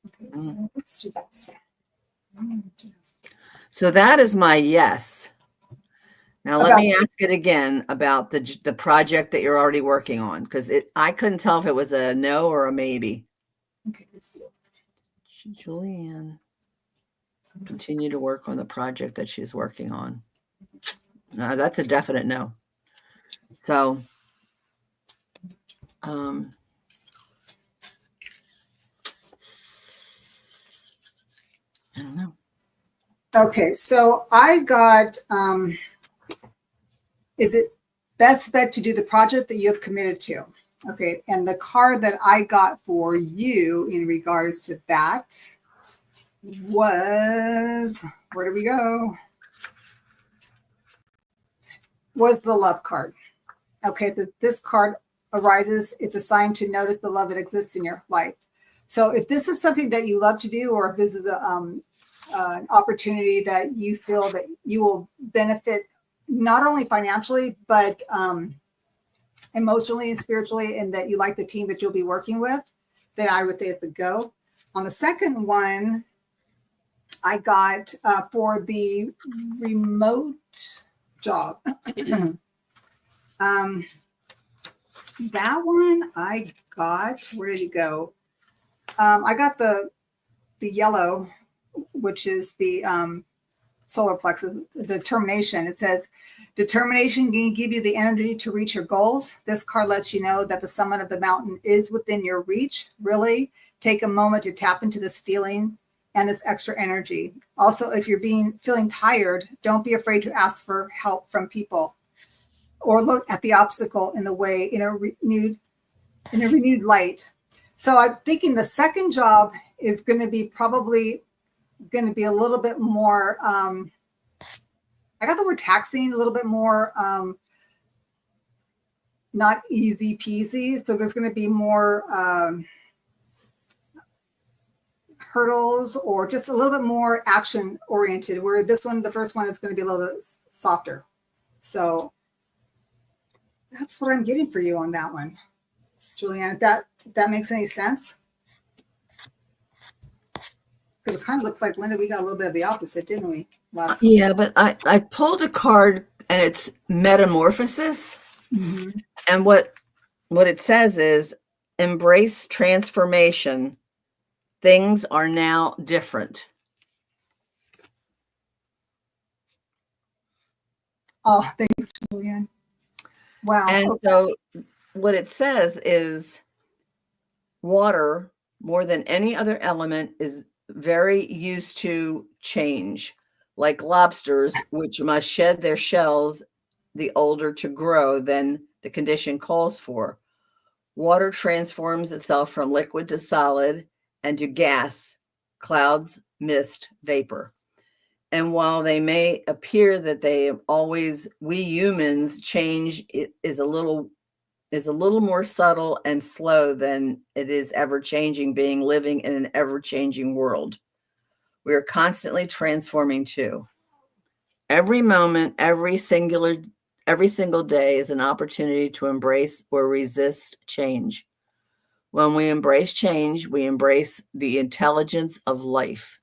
Okay, so let's do this. So that is my yes. Now let me ask it again about the project that you're already working on, because I couldn't tell if it was a no or a maybe. Okay, let's see. Should Julianne continue to work on the project that she's working on? No, that's a definite no. So, I don't know. Okay, so I got, is it best bet to do the project that you have committed to? Okay, and the card that I got for you in regards to that was, where do we go? Was the love card. Okay, so this card arises, it's a sign to notice the love that exists in your life. So if this is something that you love to do, or if this is an opportunity that you feel that you will benefit not only financially, but emotionally and spiritually, and that you like the team that you'll be working with, then I would say it's a go. On the second one, I got for the remote job. That one I got, where did it go? I got the yellow, which is the solar plexus, the determination. It says, determination can give you the energy to reach your goals. This card lets you know that the summit of the mountain is within your reach. Really take a moment to tap into this feeling and this extra energy. Also, if you're feeling tired, don't be afraid to ask for help from people, or look at the obstacle in the way in a renewed light. So I'm thinking the second job is going to be probably going to be a little bit more, I got the word taxing, a little bit more not easy peasy. So there's going to be more hurdles, or just a little bit more action oriented, where this one, the first one, is going to be a little bit softer. So that's what I'm getting for you on that one, Julianne. If that makes any sense. It kind of looks like, Linda, we got a little bit of the opposite, didn't we? Yeah, but I pulled a card and it's metamorphosis. Mm-hmm. And what it says is, embrace transformation. Things are now different. Oh, thanks, Julianne. Wow. And so what it says is, water, more than any other element, is very used to change, like lobsters, which must shed their shells the older to grow than the condition calls for. Water transforms itself from liquid to solid and to gas, clouds, mist, vapor. And while they may appear that we humans change, it is a little more subtle and slow than it is ever changing, living in an ever changing world. We are constantly transforming too. Every moment, every single day is an opportunity to embrace or resist change. When we embrace change, we embrace the intelligence of life.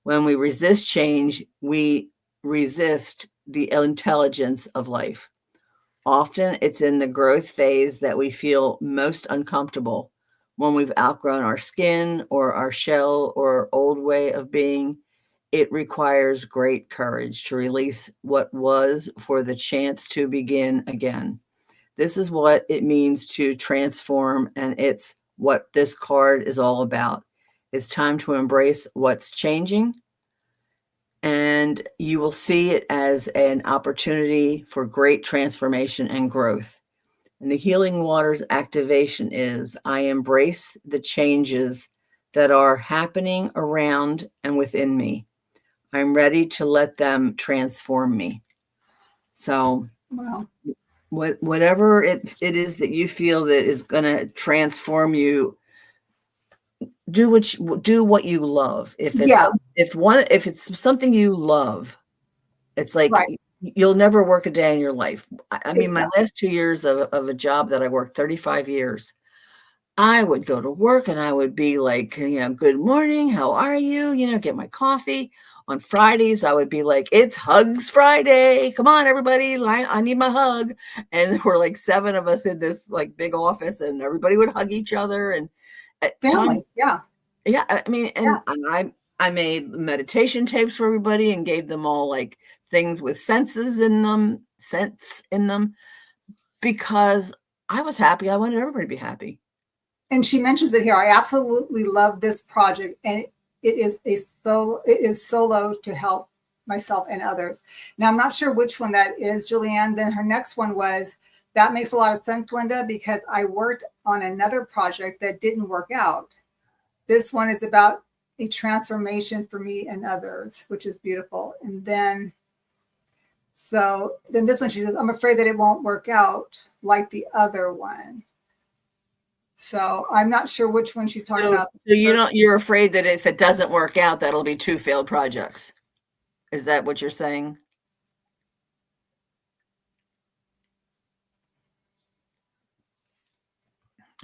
When we resist change, we resist the intelligence of life. Often it's in the growth phase that we feel most uncomfortable, when we've outgrown our skin or our shell or our old way of being. It requires great courage to release what was for the chance to begin again. This is what it means to transform, and it's what this card is all about. It's time to embrace what's changing, and you will see it as an opportunity for great transformation and growth. And the Healing Waters activation is, I embrace the changes that are happening around and within me. I'm ready to let them transform me. So Wow. whatever it is that you feel that is going to transform you, do what you love. If it's something you love, it's like Right. you'll never work a day in your life. I mean, my Exactly. last 2 years of a job that I worked 35 years, I would go to work and I would be like, good morning, how are you? Get my coffee. On Fridays, I would be like, it's Hugs Friday. Come on, everybody. I need my hug. And there were like 7 of us in this like big office, and everybody would hug each other. And at times, Family. Yeah. yeah, I mean, Yeah. and I made meditation tapes for everybody and gave them all like things with sense in them, because I was happy. I wanted everybody to be happy. And she mentions it here. I absolutely love this project, and it is solo to help myself and others. Now, I'm not sure which one that is, Julianne. Then her next one was, that makes a lot of sense, Linda, because I worked on another project that didn't work out. This one is about a transformation for me and others, which is beautiful. And then this one, she says, I'm afraid that it won't work out like the other one. So I'm not sure which one she's talking about. So you're afraid that if it doesn't work out, that'll be 2 failed projects. Is that what you're saying?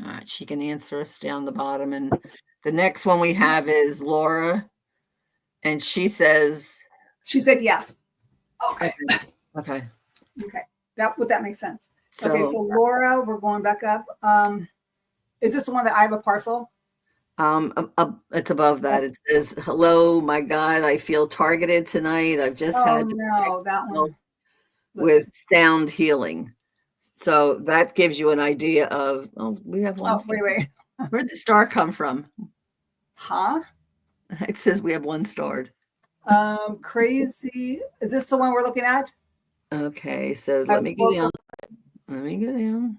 All right, she can answer us down the bottom. And the next one we have is Laura. And she said yes. Okay. Okay. That makes sense. So, okay, so Laura, we're going back up. Is this the one that I have a parcel? It's above that. It says, hello, my God, I feel targeted tonight. I've just had that one with sound healing. So that gives you an idea of, we have one. Oh, wait. Where'd the star come from? Huh? It says we have 1 starred. Crazy. Is this the one we're looking at? Okay, so let me go down.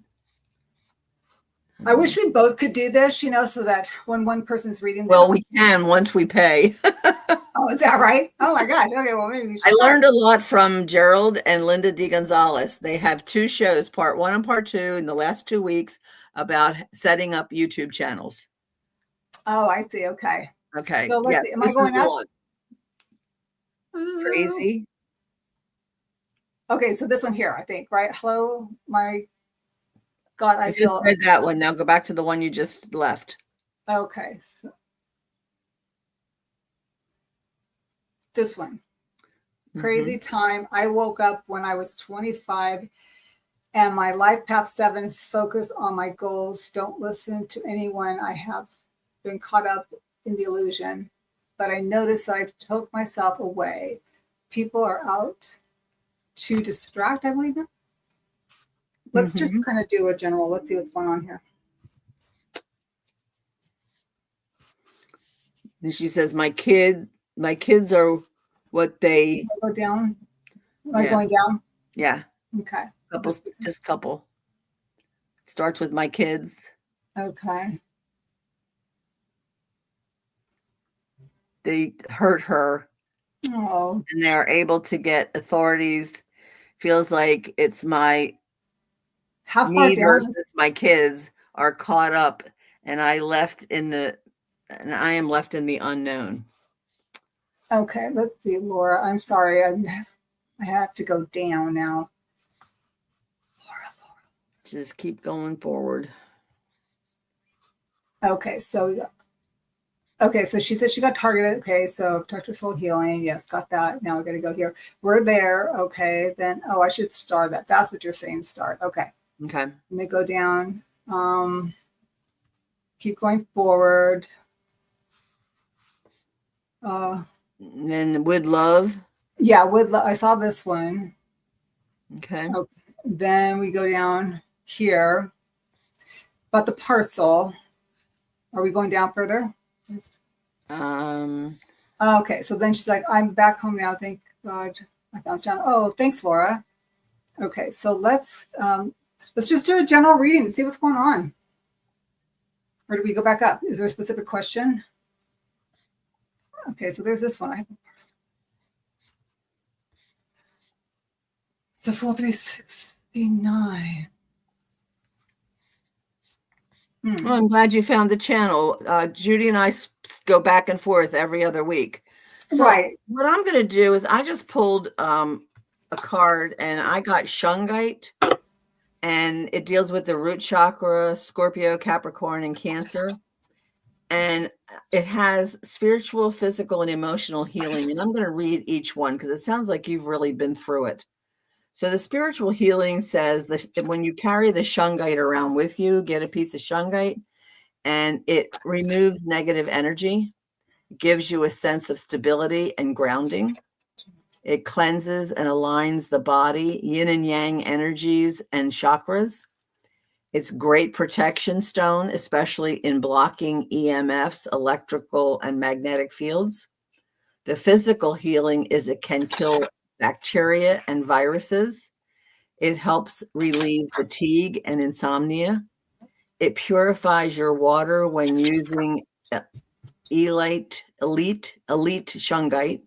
I wish we both could do this, so that when one person's reading. Well, we can once we pay. Oh, is that right? Oh my gosh. Okay, well, maybe we should. I learned a lot from Gerald and Linda D. Gonzalez. They have 2 shows, part 1 and part 2, in the last 2 weeks about setting up YouTube channels. Oh, I see. Okay. Okay. So let's see. Am I going up? Crazy. Okay, so this one here, I think, right? Hello, my God, I feel. Just read that one. Now go back to the one you just left. Okay. So this one. Crazy time. I woke up when I was 25, and my life path 7, focus on my goals. Don't listen to anyone. I have been caught up in the illusion, but I noticed that I took myself away. People are out to distract, I believe. Let's just kind of do a general. Let's see what's going on here. And she says, my kids are what they go down. Am I going down? Yeah. Okay. Couple. Starts with my kids. Okay. They hurt her. Oh. And they're able to get authorities. Feels like it's my me versus my kids are caught up, and I am left in the unknown. Okay, let's see, Laura. I'm sorry. I have to go down now. Laura. Just keep going forward. Okay, so she said she got targeted. Okay, so protect her soul healing. Yes, got that. Now we got to go here. We're there. Okay, then I should star that. That's what you're saying. Start. Okay. Okay. Let me go down. Keep going forward. And then with love. Yeah, I saw this one. Okay. Then we go down here. But the parcel. Are we going down further? Okay, so then she's like, I'm back home now. Thank God I found John. Oh, thanks, Laura. Okay, so let's just do a general reading and see what's going on. Or do we go back up? Is there a specific question? Okay, so there's this one. So full 369. Well, I'm glad you found the channel. Judy and I go back and forth every other week. So right. What I'm going to do is I just pulled a card and I got Shungite, and it deals with the root chakra, Scorpio, Capricorn, and Cancer. And it has spiritual, physical, and emotional healing. And I'm going to read each one because it sounds like you've really been through it. So the spiritual healing says that when you carry the Shungite around with you, get a piece of Shungite, and it removes negative energy, gives you a sense of stability and grounding. It cleanses and aligns the body, yin and yang energies and chakras. It's great protection stone, especially in blocking EMFs, electrical and magnetic fields. The physical healing is it can kill bacteria and viruses. It helps relieve fatigue and insomnia. It purifies your water when using elite Shungite,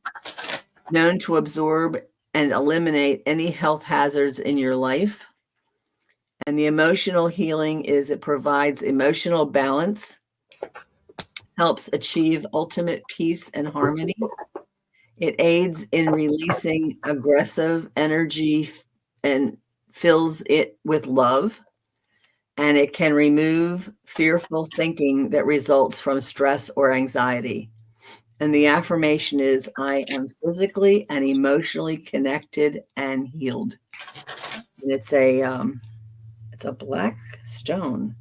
known to absorb and eliminate any health hazards in your life. And the emotional healing is it provides emotional balance, helps achieve ultimate peace and harmony. It aids in releasing aggressive energy and fills it with love. And it can remove fearful thinking that results from stress or anxiety. And the affirmation is, I am physically and emotionally connected and healed. And it's a black stone.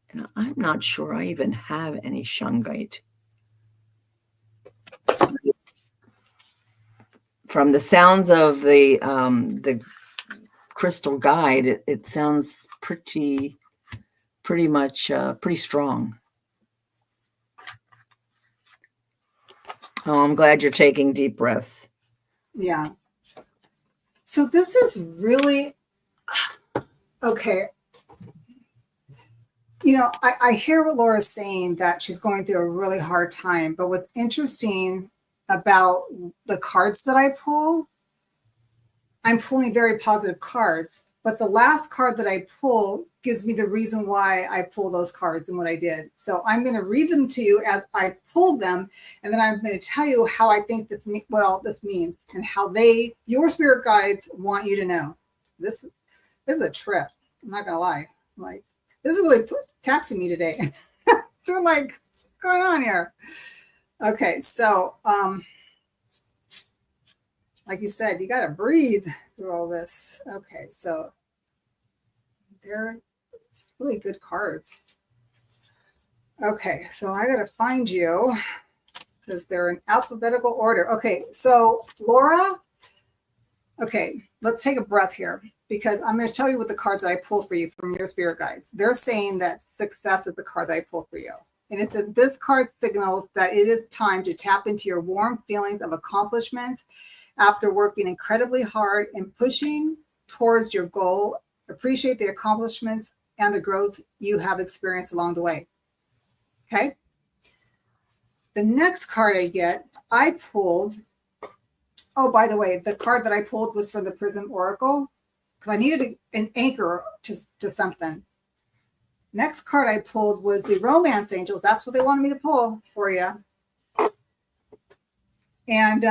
And I'm not sure I even have any Shungite. From the sounds of the crystal guide, it sounds pretty strong. Oh, I'm glad you're taking deep breaths. Yeah. So this is really okay. I hear what Laura's saying, that she's going through a really hard time. But what's interesting about the cards that I pull, I'm pulling very positive cards. But the last card that I pull gives me the reason why I pull those cards and what I did. So I'm going to read them to you as I pulled them. And then I'm going to tell you how I think what all this means, and how your spirit guides want you to know. This is a trip. I'm not going to lie. Like, this is really taxing me today. Feel like, what's going on here? Okay, so like you said, you got to breathe through all this. Okay, so it's really good cards. Okay, so I got to find you because they're in alphabetical order. Okay, so Laura, okay, let's take a breath here, because I'm going to tell you what the cards that I pulled for you from your spirit guides. They're saying that success is the card that I pulled for you. And it says this card signals that it is time to tap into your warm feelings of accomplishments after working incredibly hard and pushing towards your goal. Appreciate the accomplishments and the growth you have experienced along the way. Okay. The next card I pulled. Oh, by the way, the card that I pulled was from the Prism Oracle, because I needed an anchor to something. Next card I pulled was the Romance Angels. That's what they wanted me to pull for you. And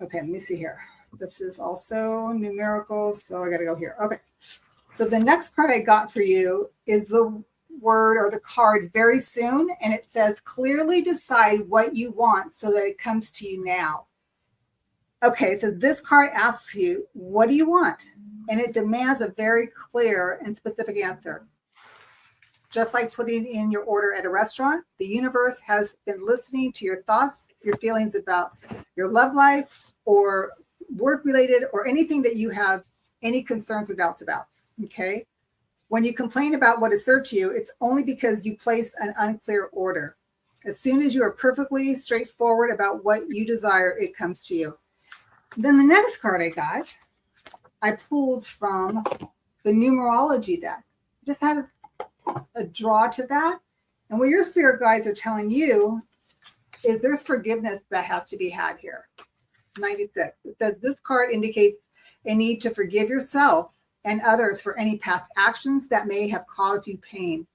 okay, let me see here. This is also numerical, so I got to go here. Okay. So the next card I got for you is word or the card very soon, and it says, clearly decide what you want so that it comes to you now. Okay, so this card asks you, what do you want? And it demands a very clear and specific answer. Just like putting in your order at a restaurant, the universe has been listening to your thoughts, your feelings about your love life or work related or anything that you have any concerns or doubts about. Okay. When you complain about what is served to you, it's only because you place an unclear order. As soon as you are perfectly straightforward about what you desire, it comes to you. Then the next card I pulled from the numerology deck. Just had a draw to that. And what your spirit guides are telling you is there's forgiveness that has to be had here. 96. It says this card indicates a need to forgive yourself and others for any past actions that may have caused you pain.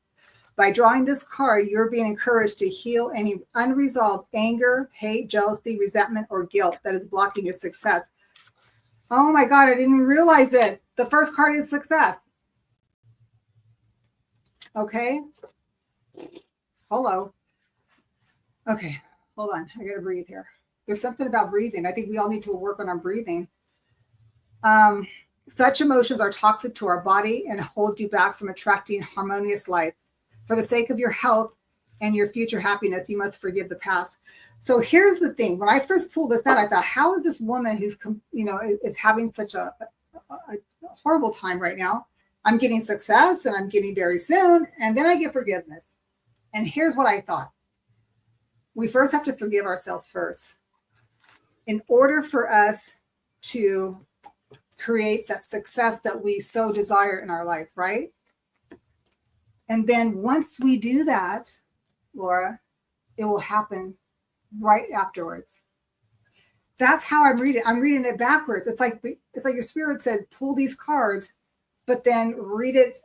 By drawing this card, you're being encouraged to heal any unresolved anger, hate, jealousy, resentment, or guilt that is blocking your success. Oh my God, I didn't realize it. The first card is success. Okay. Hello. Okay, hold on. I got to breathe here. There's something about breathing. I think we all need to work on our breathing. Such emotions are toxic to our body and hold you back from attracting harmonious life. For the sake of your health and your future happiness, you must forgive the past. So here's the thing. When I first pulled this out, I thought, how is this woman who's, is having such a horrible time right now? I'm getting success and I'm getting very soon. And then I get forgiveness. And here's what I thought. We first have to forgive ourselves first. In order for us to create that success that we so desire in our life, right? And then once we do that, Laura, it will happen right afterwards. That's how I'm reading. I'm reading it backwards. It's like your spirit said, pull these cards, but then read it,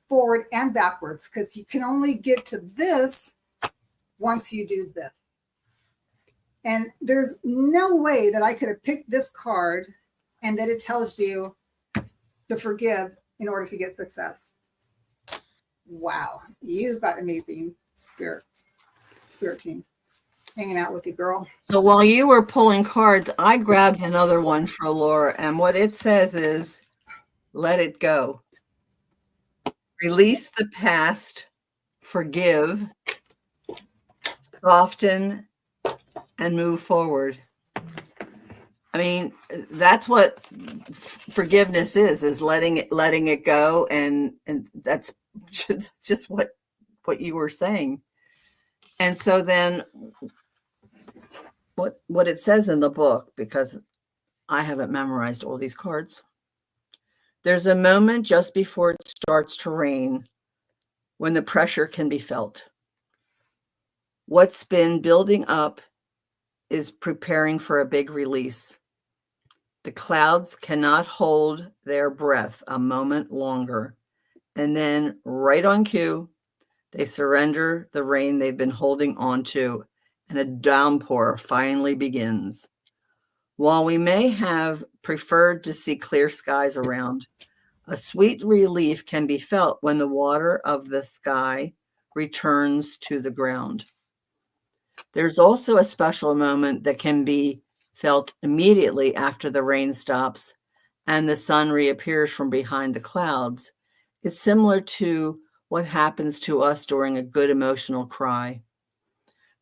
forward and backwards, because you can only get to this once you do this. And there's no way that I could have picked this card and that it tells you to forgive in order to get success. Wow, you've got amazing spirit team hanging out with you, girl. So while you were pulling cards, I grabbed another one for Laura, and what it says is, let it go. Release the past, forgive, soften, and move forward. I mean, that's what forgiveness is letting it go. And that's just what you were saying. And so then what it says in the book, because I haven't memorized all these cards. There's a moment just before it starts to rain when the pressure can be felt. What's been building up is preparing for a big release. The clouds cannot hold their breath a moment longer. And then right on cue, they surrender the rain they've been holding on to, and a downpour finally begins. While we may have preferred to see clear skies around, a sweet relief can be felt when the water of the sky returns to the ground. There's also a special moment that can be felt immediately after the rain stops and the sun reappears from behind the clouds. It's similar to what happens to us during a good emotional cry.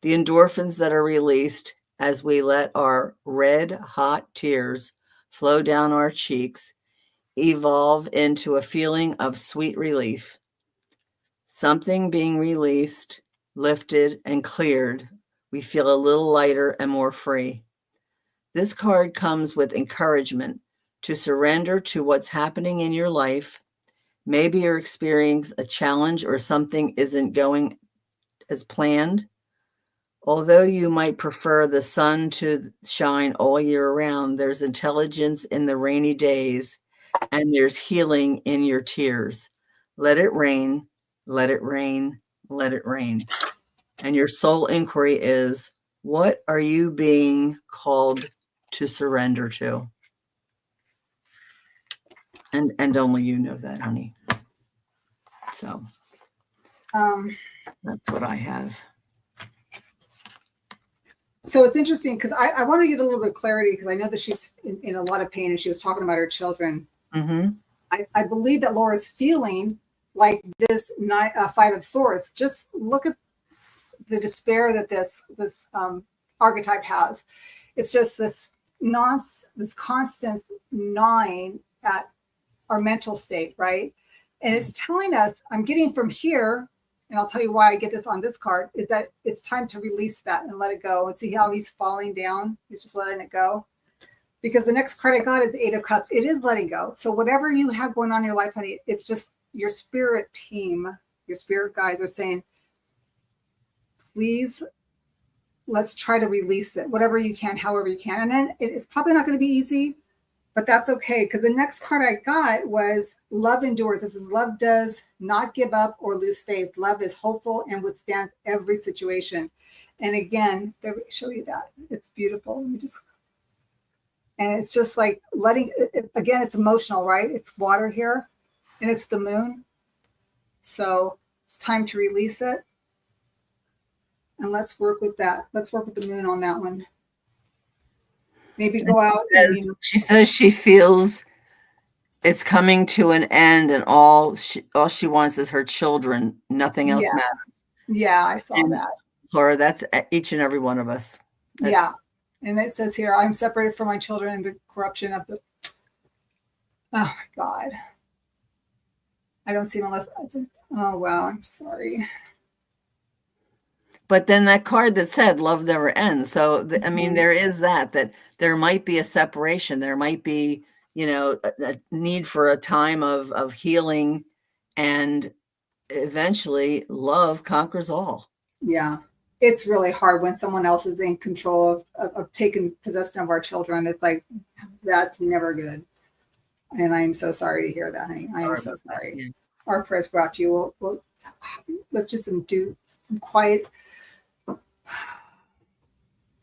The endorphins that are released as we let our red hot tears flow down our cheeks evolve into a feeling of sweet relief. Something being released, lifted, and cleared. We feel a little lighter and more free. This card comes with encouragement to surrender to what's happening in your life. Maybe you're experiencing a challenge or something isn't going as planned. Although you might prefer the sun to shine all year round, there's intelligence in the rainy days, and there's healing in your tears. Let it rain, let it rain, let it rain. And your soul inquiry is, what are you being called to surrender to? And only you know that, honey. So That's what I have. So it's interesting because I want to get a little bit of clarity because I know that she's in a lot of pain and she was talking about her children. Mm-hmm. I believe that Laura's feeling like this Five of Swords. Just look at the despair that this archetype has. It's just this constant gnawing at our mental state, right? And it's telling us, I'm getting from here, and I'll tell you why I get this on this card, is that it's time to release that and let it go. And see how he's falling down? He's just letting it go. Because the next card I got is the Eight of Cups. It is letting go. So whatever you have going on in your life, honey, it's just your spirit team, your spirit guides are saying, please, let's try to release it, whatever you can, however you can. And then it's probably not going to be easy, but that's okay. Because the next card I got was Love Endures. This is love does not give up or lose faith. Love is hopeful and withstands every situation. And again, let me show you that. It's beautiful. And it's just like letting, again, it's emotional, right? It's water here and it's the moon. So it's time to release it. And let's work with that. Let's work with the moon on that one. Maybe go out. She says she feels it's coming to an end and all she wants is her children. Nothing else matters. Yeah, I saw that. Laura, that's each and every one of us. Yeah. And it says here, I'm separated from my children and the corruption of the, oh my God. I don't see him unless, oh, wow, I'm sorry. But then that card that said love never ends. So, I mean, there is that there might be a separation. There might be, a need for a time of healing, and eventually love conquers all. Yeah. It's really hard when someone else is in control of taking possession of our children. It's like, that's never good. And I am so sorry to hear that, honey. I am so sorry. Yeah. Our prayers brought to you. Let's just do some quiet, and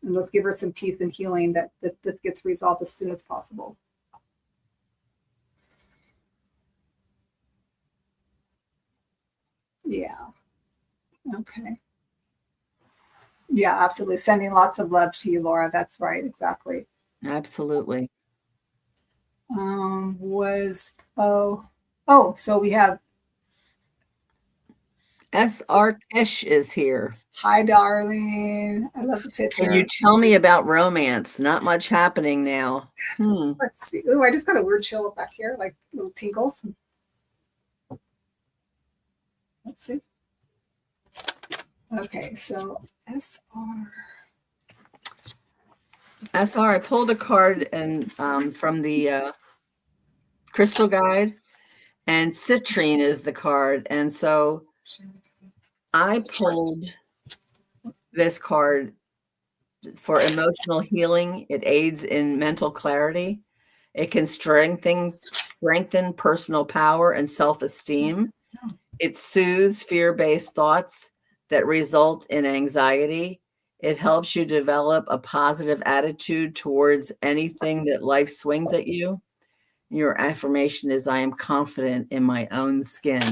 let's give her some peace and healing that this gets resolved as soon as possible. Yeah. Okay. Yeah, absolutely. Sending lots of love to you, Laura. That's right. Exactly. Absolutely. So we have S.R. Kish is here. Hi, darling. I love the picture. Can you tell me about romance? Not much happening now. Let's see. Oh, I just got a weird chill back here, like little tingles. Let's see. Okay, so SR, I pulled a card and from the crystal guide, and citrine is the card. And so I pulled this card for emotional healing. It aids in mental clarity. It can strengthen personal power and self-esteem. It soothes fear-based thoughts that result in anxiety. It helps you develop a positive attitude towards anything that life swings at you. Your affirmation is, I am confident in my own skin.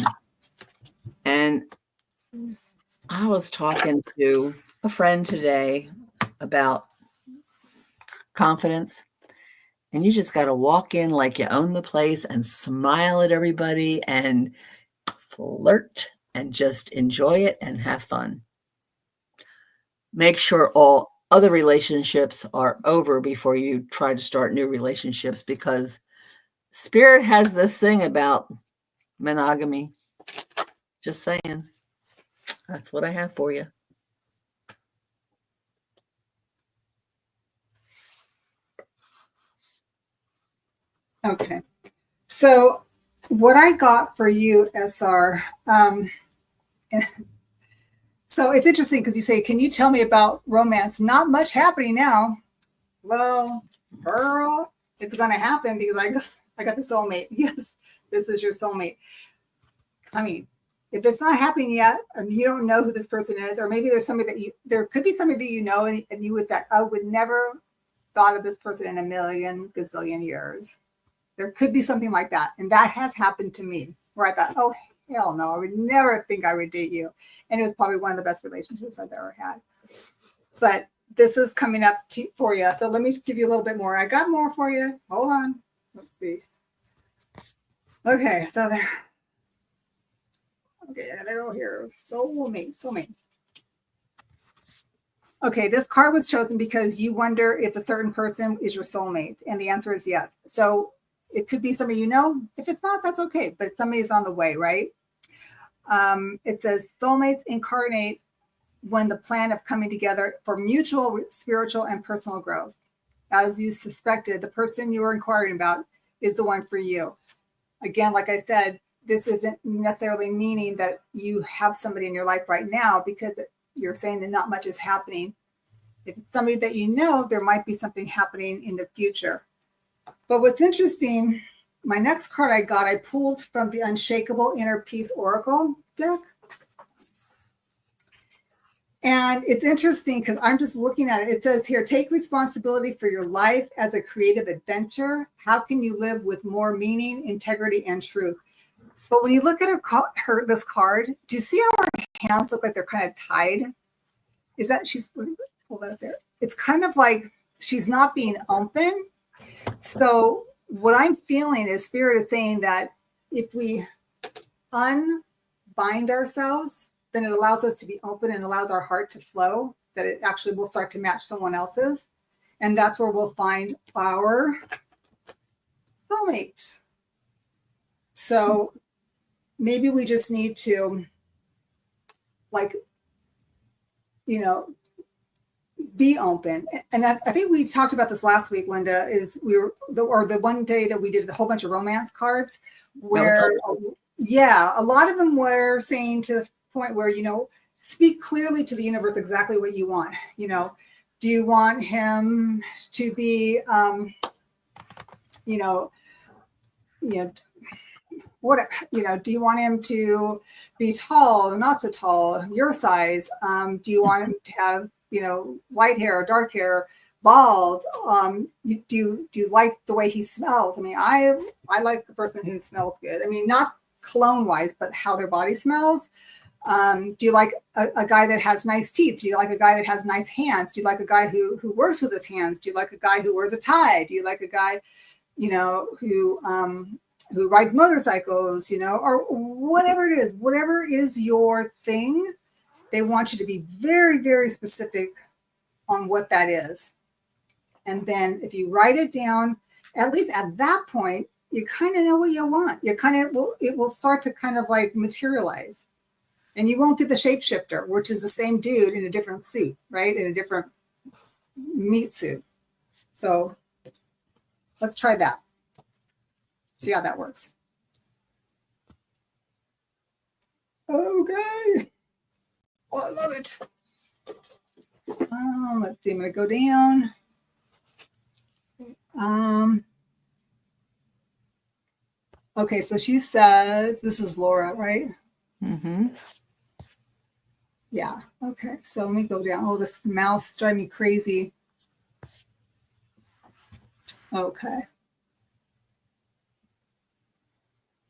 And I was talking to a friend today about confidence. And you just got to walk in like you own the place and smile at everybody and flirt and just enjoy it and have fun. Make sure all other relationships are over before you try to start new relationships, because Spirit has this thing about monogamy. Just saying. That's what I have for you. Okay. So what I got for you, SR, so it's interesting because you say, can you tell me about romance? Not much happening now. Well, girl, it's going to happen because I got the soulmate. Yes, this is your soulmate. I mean, if it's not happening yet, and you don't know who this person is, or maybe there's somebody that there could be somebody that you know, and you would that I would never thought of this person in a million gazillion years. There could be something like that. And that has happened to me where I thought, oh, hell no, I would never think I would date you. And it was probably one of the best relationships I've ever had. But this is coming up for you. So let me give you a little bit more. I got more for you. Hold on. Let's see. Okay, so there. Okay, I gotta go here. Soulmate. Okay, this card was chosen because you wonder if a certain person is your soulmate. And the answer is yes. So it could be somebody you know. If it's not, that's okay. But somebody's on the way, right? It says soulmates incarnate when the plan of coming together for mutual spiritual and personal growth. As you suspected, the person you were inquiring about is the one for you. Again, like I said, this isn't necessarily meaning that you have somebody in your life right now, because you're saying that not much is happening. If it's somebody that you know, there might be something happening in the future. But what's interesting, my next card I pulled from the Unshakable Inner Peace Oracle deck. And it's interesting because I'm just looking at it. It says here, take responsibility for your life as a creative adventure. How can you live with more meaning, integrity, and truth? But when you look at this card, do you see how her hands look like they're kind of tied? Is that hold that up there? It's kind of like she's not being open. So what I'm feeling is Spirit is saying that if we unbind ourselves, then it allows us to be open and allows our heart to flow, that it actually will start to match someone else's. And that's where we'll find our soulmate. So maybe we just need to, be open. And I think we talked about this last week, Linda, is the one day that we did a whole bunch of romance cards where, a lot of them were saying to the point where, speak clearly to the universe exactly what you want. Do you want him to be, do you want him to be tall or not so tall, your size? Do you want him to have, light hair or dark hair, bald? Do you like the way he smells? I mean, I like the person who smells good. I mean, not cologne wise, but how their body smells. Do you like a guy that has nice teeth? Do you like a guy that has nice hands? Do you like a guy who works with his hands? Do you like a guy who wears a tie? Do you like a guy, who rides motorcycles, or whatever it is, whatever is your thing, they want you to be very, very specific on what that is. And then if you write it down, at least at that point, you kind of know what you want. It will start to kind of like materialize. And you won't get the shapeshifter, which is the same dude in a different suit, right? In a different meat suit. So let's try that. See how that works. Okay. Oh, I love it. Let's see. I'm going to go down. Okay, so she says, this is Laura, right? Mm-hmm. Yeah. Okay, so let me go down. Oh, this mouse is driving me crazy. Okay.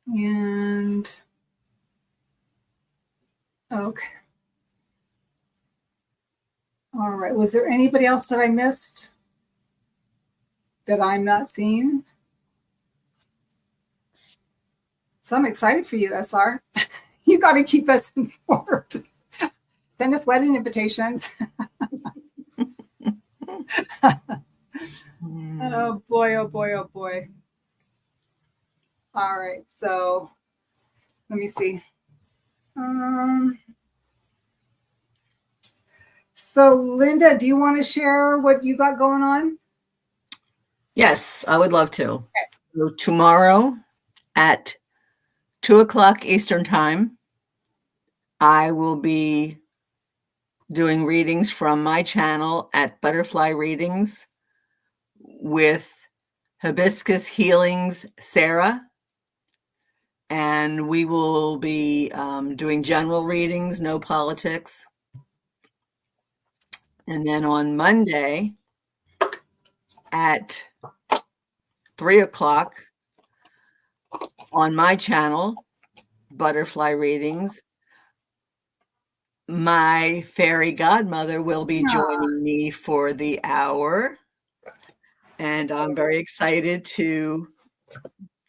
And okay. All right. Was there anybody else that I missed that I'm not seeing? So I'm excited for you, SR. You got to keep us informed. Send us wedding invitations. Oh boy, oh boy, oh boy. All right, so let me see. So Linda, do you want to share what you got going on? Yes, I would love to. Okay. So tomorrow at 2:00 Eastern time, I will be doing readings from my channel at Butterfly Readings with Hibiscus Healings Sarah. And we will be doing general readings, no politics. And then on Monday at 3:00 on my channel, butterfly readings, my fairy godmother will be joining me for the hour. And I'm very excited to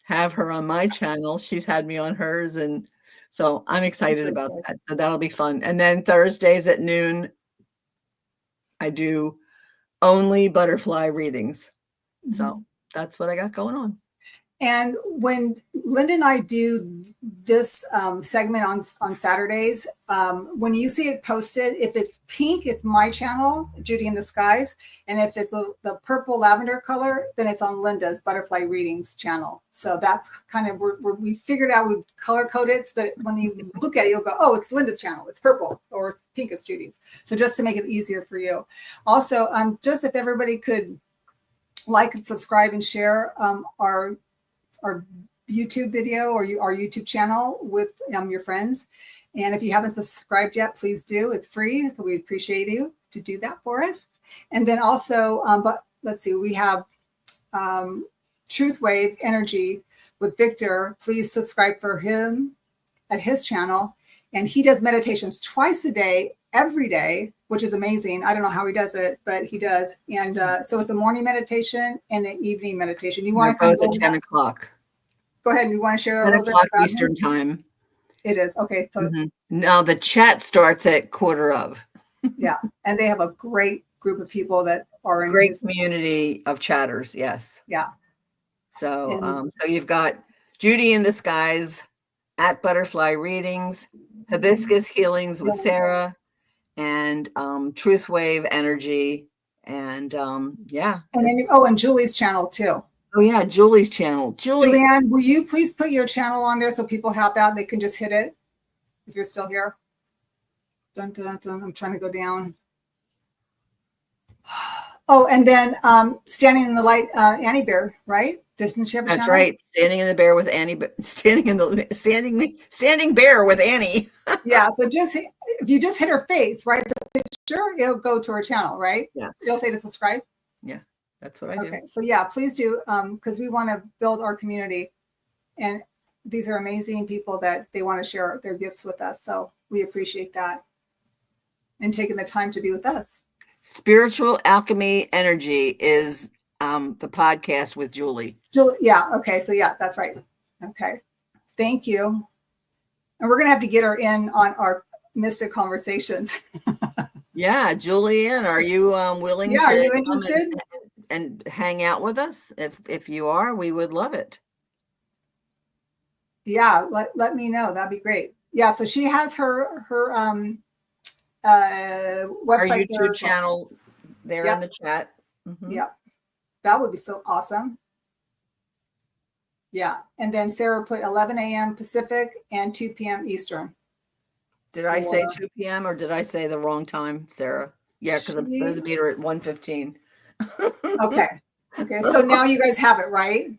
have her on my channel. She's had me on hers. And so I'm excited about that. So that'll be fun. And then Thursdays at noon, I do only butterfly readings. So that's what I got going on. And when Linda and I do this segment on Saturdays, when you see it posted, if it's pink, it's my channel, Judy in the Skies. And if it's the purple lavender color, then it's on Linda's Butterfly Readings channel. So that's kind of where we figured out, we color coded so that when you look at it, you'll go, oh, it's Linda's channel. It's purple, or it's pink, it's Judy's. So just to make it easier for you. Also, just if everybody could like and subscribe and share our YouTube video or our YouTube channel with your friends. And if you haven't subscribed yet, please do. It's free. So we appreciate you to do that for us. And then also, but let's see, we have Truth Wave Energy with Victor. Please subscribe for him at his channel. And he does meditations twice a day, every day, which is amazing. I don't know how he does it, but he does. And so it's a morning meditation and an evening meditation. You want to both at 10 o'clock. Go ahead. You want to share a 10 little bit o'clock about Eastern him? time. It is. Okay. So now the chat starts at 1:15. Yeah. And they have a great group of people that are in great community of chatters. Yes. Yeah. So so you've got Judy in the Skies at Butterfly Readings, Hibiscus Healings with Sarah, and Truth Wave Energy, and yeah. And then and Julie's channel too. Oh yeah, Julie's channel. Julianne, will you please put your channel on there so people have that? They can just hit it if you're still here. Dun, dun, dun. I'm trying to go down. Oh, and then Standing in the Light, Annie Bear, right? Doesn't she have a channel? That's right. Standing in the Bear with Annie. Standing Bear with Annie. Yeah. So just if you just hit her face, right, the picture, it'll go to her channel, right? Yeah. It'll say to subscribe. Yeah, that's what I do. Okay. So yeah, please do, because we want to build our community, and these are amazing people that they want to share their gifts with us. So we appreciate that and taking the time to be with us. Spiritual Alchemy Energy is the podcast with Julie. Yeah. Okay. So yeah, that's right. Okay. Thank you. And we're going to have to get her in on our Mystic Conversations. Yeah. Julianne, are you willing to are you interested? And hang out with us? If you are, we would love it. Yeah. Let me know. That'd be great. Yeah. So she has her website, our YouTube channel there in the chat. Yeah, that would be so awesome. Yeah, and then Sarah put 11 a.m. Pacific and 2 p.m. Eastern. Did I say 2 p.m. or did I say the wrong time, Sarah? Yeah, because I'm supposed to meet her at 1:15. Okay. So now you guys have it, right?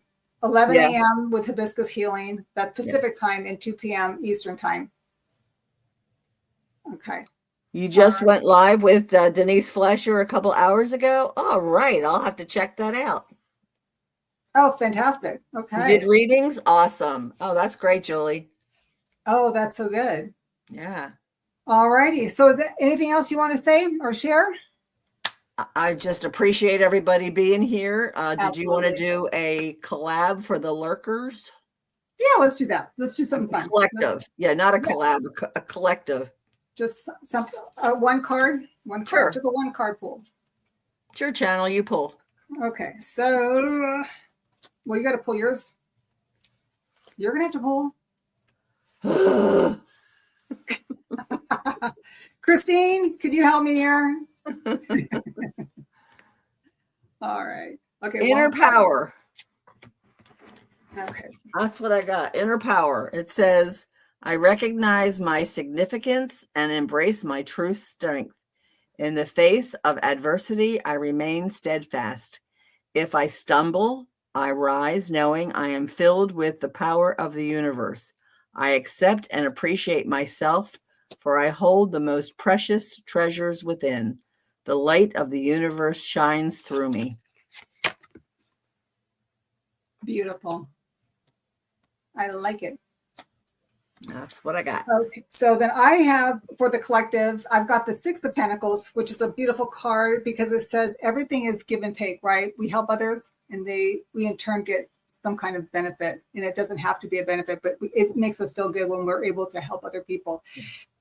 11 a.m. with Hibiscus Healing. That's Pacific time, and 2 p.m. Eastern time. Okay. You just went live with Denise Fletcher a couple hours ago. All right. I'll have to check that out. Oh, fantastic. Okay. You did readings? Awesome. Oh, that's great, Julie. Oh, that's so good. Yeah. All righty. So is there anything else you want to say or share? I just appreciate everybody being here. Did you want to do a collab for the lurkers? Yeah, let's do that. Let's do something fun. Collective. Yeah, not a collab, a collective. Just something, one card, Sure. Just a one card pull. It's your channel, you pull. Okay, so, well, you got to pull yours. You're going to have to pull. Christine, could you help me here? All right. Okay. Inner power. Okay. That's what I got. Inner power. It says, I recognize my significance and embrace my true strength. In the face of adversity, I remain steadfast. If I stumble, I rise knowing I am filled with the power of the universe. I accept and appreciate myself, for I hold the most precious treasures within. The light of the universe shines through me. Beautiful. I like it. That's what I got. Okay, so then I have for the collective, I've got the Six of Pentacles, which is a beautiful card because it says everything is give and take, right? We help others and we in turn get some kind of benefit. And it doesn't have to be a benefit, but it makes us feel good when we're able to help other people.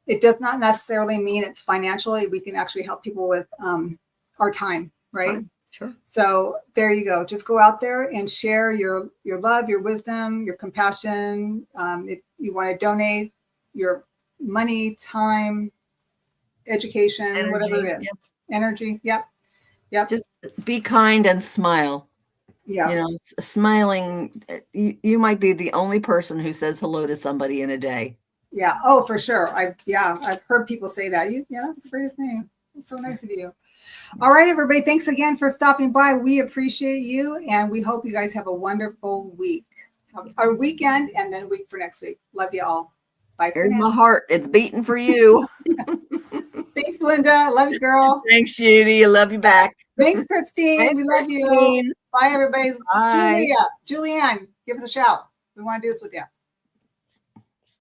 It does not necessarily mean it's financially. We can actually help people with our time, right? Fine. Sure. So there you go. Just go out there and share your love, your wisdom, your compassion. If you want to donate your money, time, education, Energy, whatever it is, energy. Yep. Yep. Just be kind and smile. Yeah. You know, smiling. You might be the only person who says hello to somebody in a day. Yeah. Oh, for sure. I've heard people say that. That's the greatest thing. It's so nice of you. All right, everybody. Thanks again for stopping by. We appreciate you, and we hope you guys have a wonderful week, our weekend, and then a week for next week. Love you all. Bye for Here's now. my heart. It's beating for you. Thanks, Linda. Love you, girl. Thanks, Judy. I love you back. Thanks, Christine. Thanks, We love Christine. you. Bye, everybody. Bye. Julianne, give us a shout. We want to do this with you.